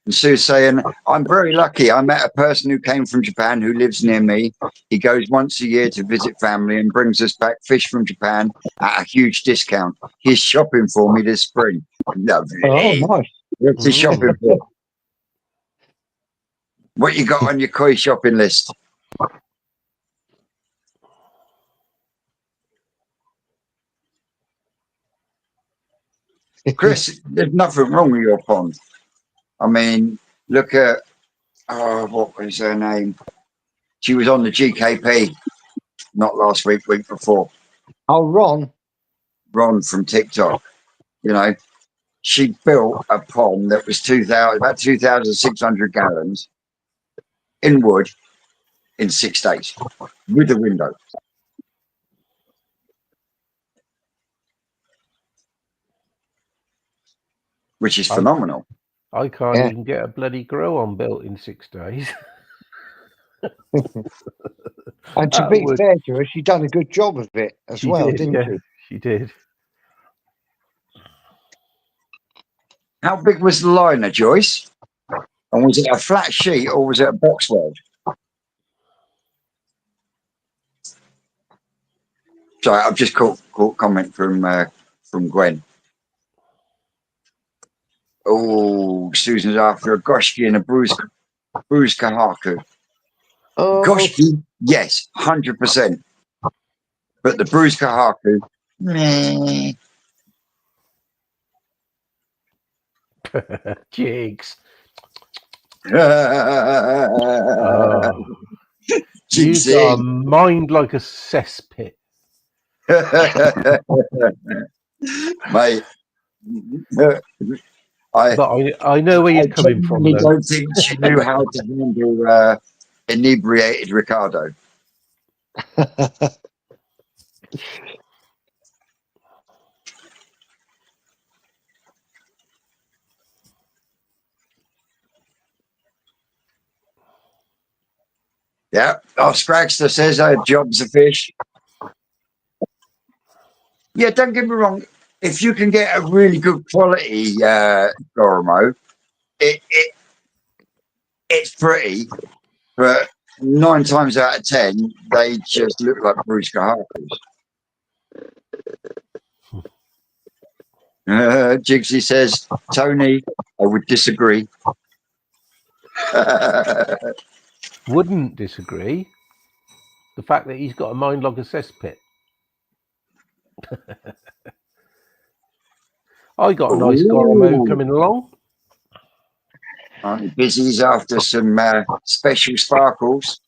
And Sue's saying, I'm very lucky. I met a person who came from Japan who lives near me. He goes once a year to visit family and brings us back fish from Japan at a huge discount. He's shopping for me this spring. Lovely. Oh, nice. What's he shopping for? What you got on your koi shopping list? Chris, there's nothing wrong with your pond. I mean, look at, what was her name? She was on the GKP, not last week, week before. Oh, Ron. Ron from TikTok. You know, she built a pond that was about 2,600 gallons in wood in 6 days with a window. Which is phenomenal. I can't even get a bloody grill on built in 6 days. And to be fair to her, she done a good job of it as didn't she? She did. How big was the liner, Joyce? And was it a flat sheet or was it a box weld? Sorry, I've just caught comment from Gwen. Oh, Susan's after a goshki and a bruised kahaku. Goshki, yes, 100%. But the bruised kahaku, meh. Jigs. You've got a mind like a cesspit. Mate, I know where you're coming from. I don't think she knew how to handle inebriated Ricardo. Yeah, Scragster says her job's a fish. Yeah, don't get me wrong. If you can get a really good quality Goromo, it's pretty, but 9 times out of 10, they just look like Bruce Harpers. Jigsy says, Tony, I would disagree. Wouldn't disagree. The fact that he's got a mind like a cesspit. I got a nice Goromo coming along. Aren't you busy after some special sparkles?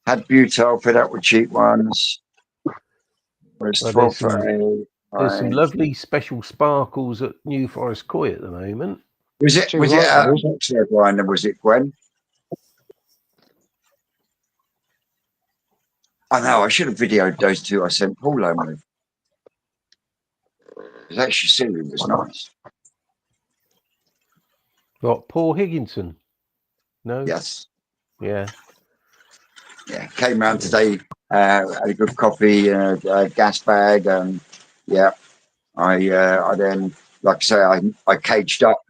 Had butyl fed up with cheap ones. There's some lovely special sparkles at New Forest Koi at the moment. Was it Oxford wine, or was it Gwen? I know, I should have videoed those two I sent Paul home with. Because actually Siri was nice. Got Paul Higginson? No? Yes. Yeah. Yeah, came round today, had a good coffee, a gas bag, and yeah, I then, like I say, I caged up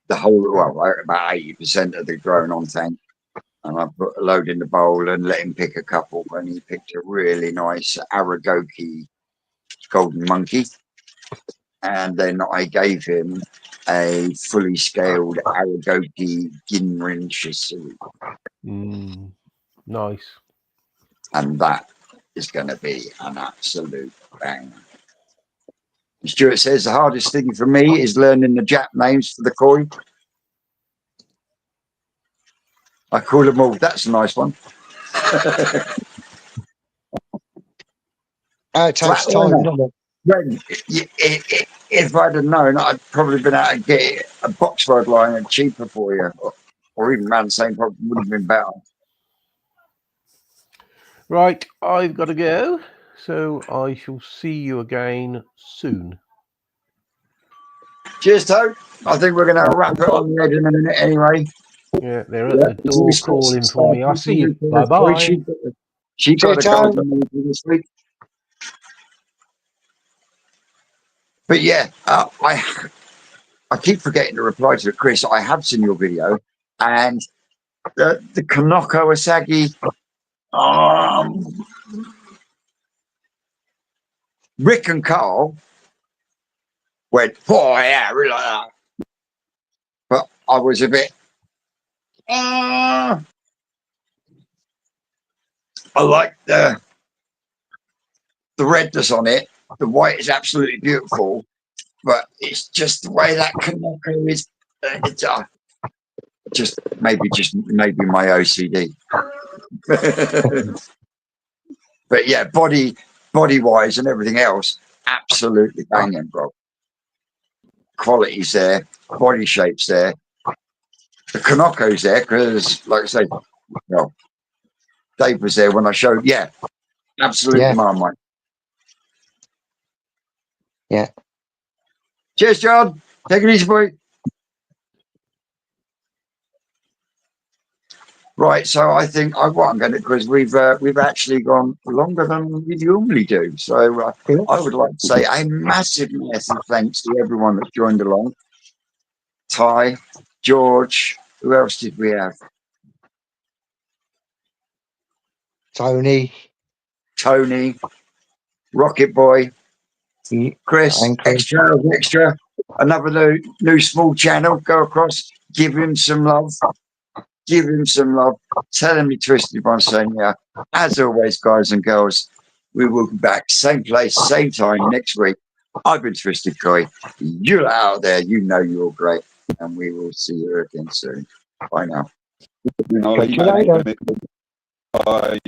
the whole, about 80% of the grown on tank, and I put a load in the bowl and let him pick a couple, and he picked a really nice Aragoki golden monkey, and then I gave him a fully scaled Aragoki Ginrin Shisu. Nice. And that is going to be an absolute bang. Stuart says the hardest thing for me is learning the Jap names for the koi. I call them all. That's a nice one. It takes time, doesn't it? If I'd have known, I'd probably been able to get a box rod line and cheaper for you, or even around the same problem would have been better. Right, I've got to go, so I shall see you again soon. Cheers, Toad. I think we're going to wrap it on the head in a minute anyway. Yeah, they're at the door calling for me. I'll see you. Bye-bye. She got a golden this week. But yeah, I keep forgetting to reply to Chris. I have seen your video, and the Kanoko Asagi, Rick and Carl went, oh yeah, really like that. But I was a bit, I like the redness on it. The white is absolutely beautiful, but it's just the way that Kanoko is. It's just maybe my OCD. But yeah, body wise and everything else, absolutely banging, bro. Quality's there, body shape's there. The Kanoko's there because, like I say, well, Dave was there when I showed. Yeah, absolutely, Marmite. Yeah. Cheers, John. Take it easy, boy. Right, so I think what I'm going to, because we've actually gone longer than we normally do. So I would like to say a massive thanks to everyone that joined along. Ty, George, who else did we have? Tony, Rocket Boy, Chris, extra, another new small channel. Go across, give him some love. Tell him he twisted one saying, yeah, as always, guys and girls, we will be back same place, same time next week. I've been Twisted Koi. You're out there, you know you're great, and we will see you again soon. Bye now. I'll Catch you email you in later. a minute. Bye.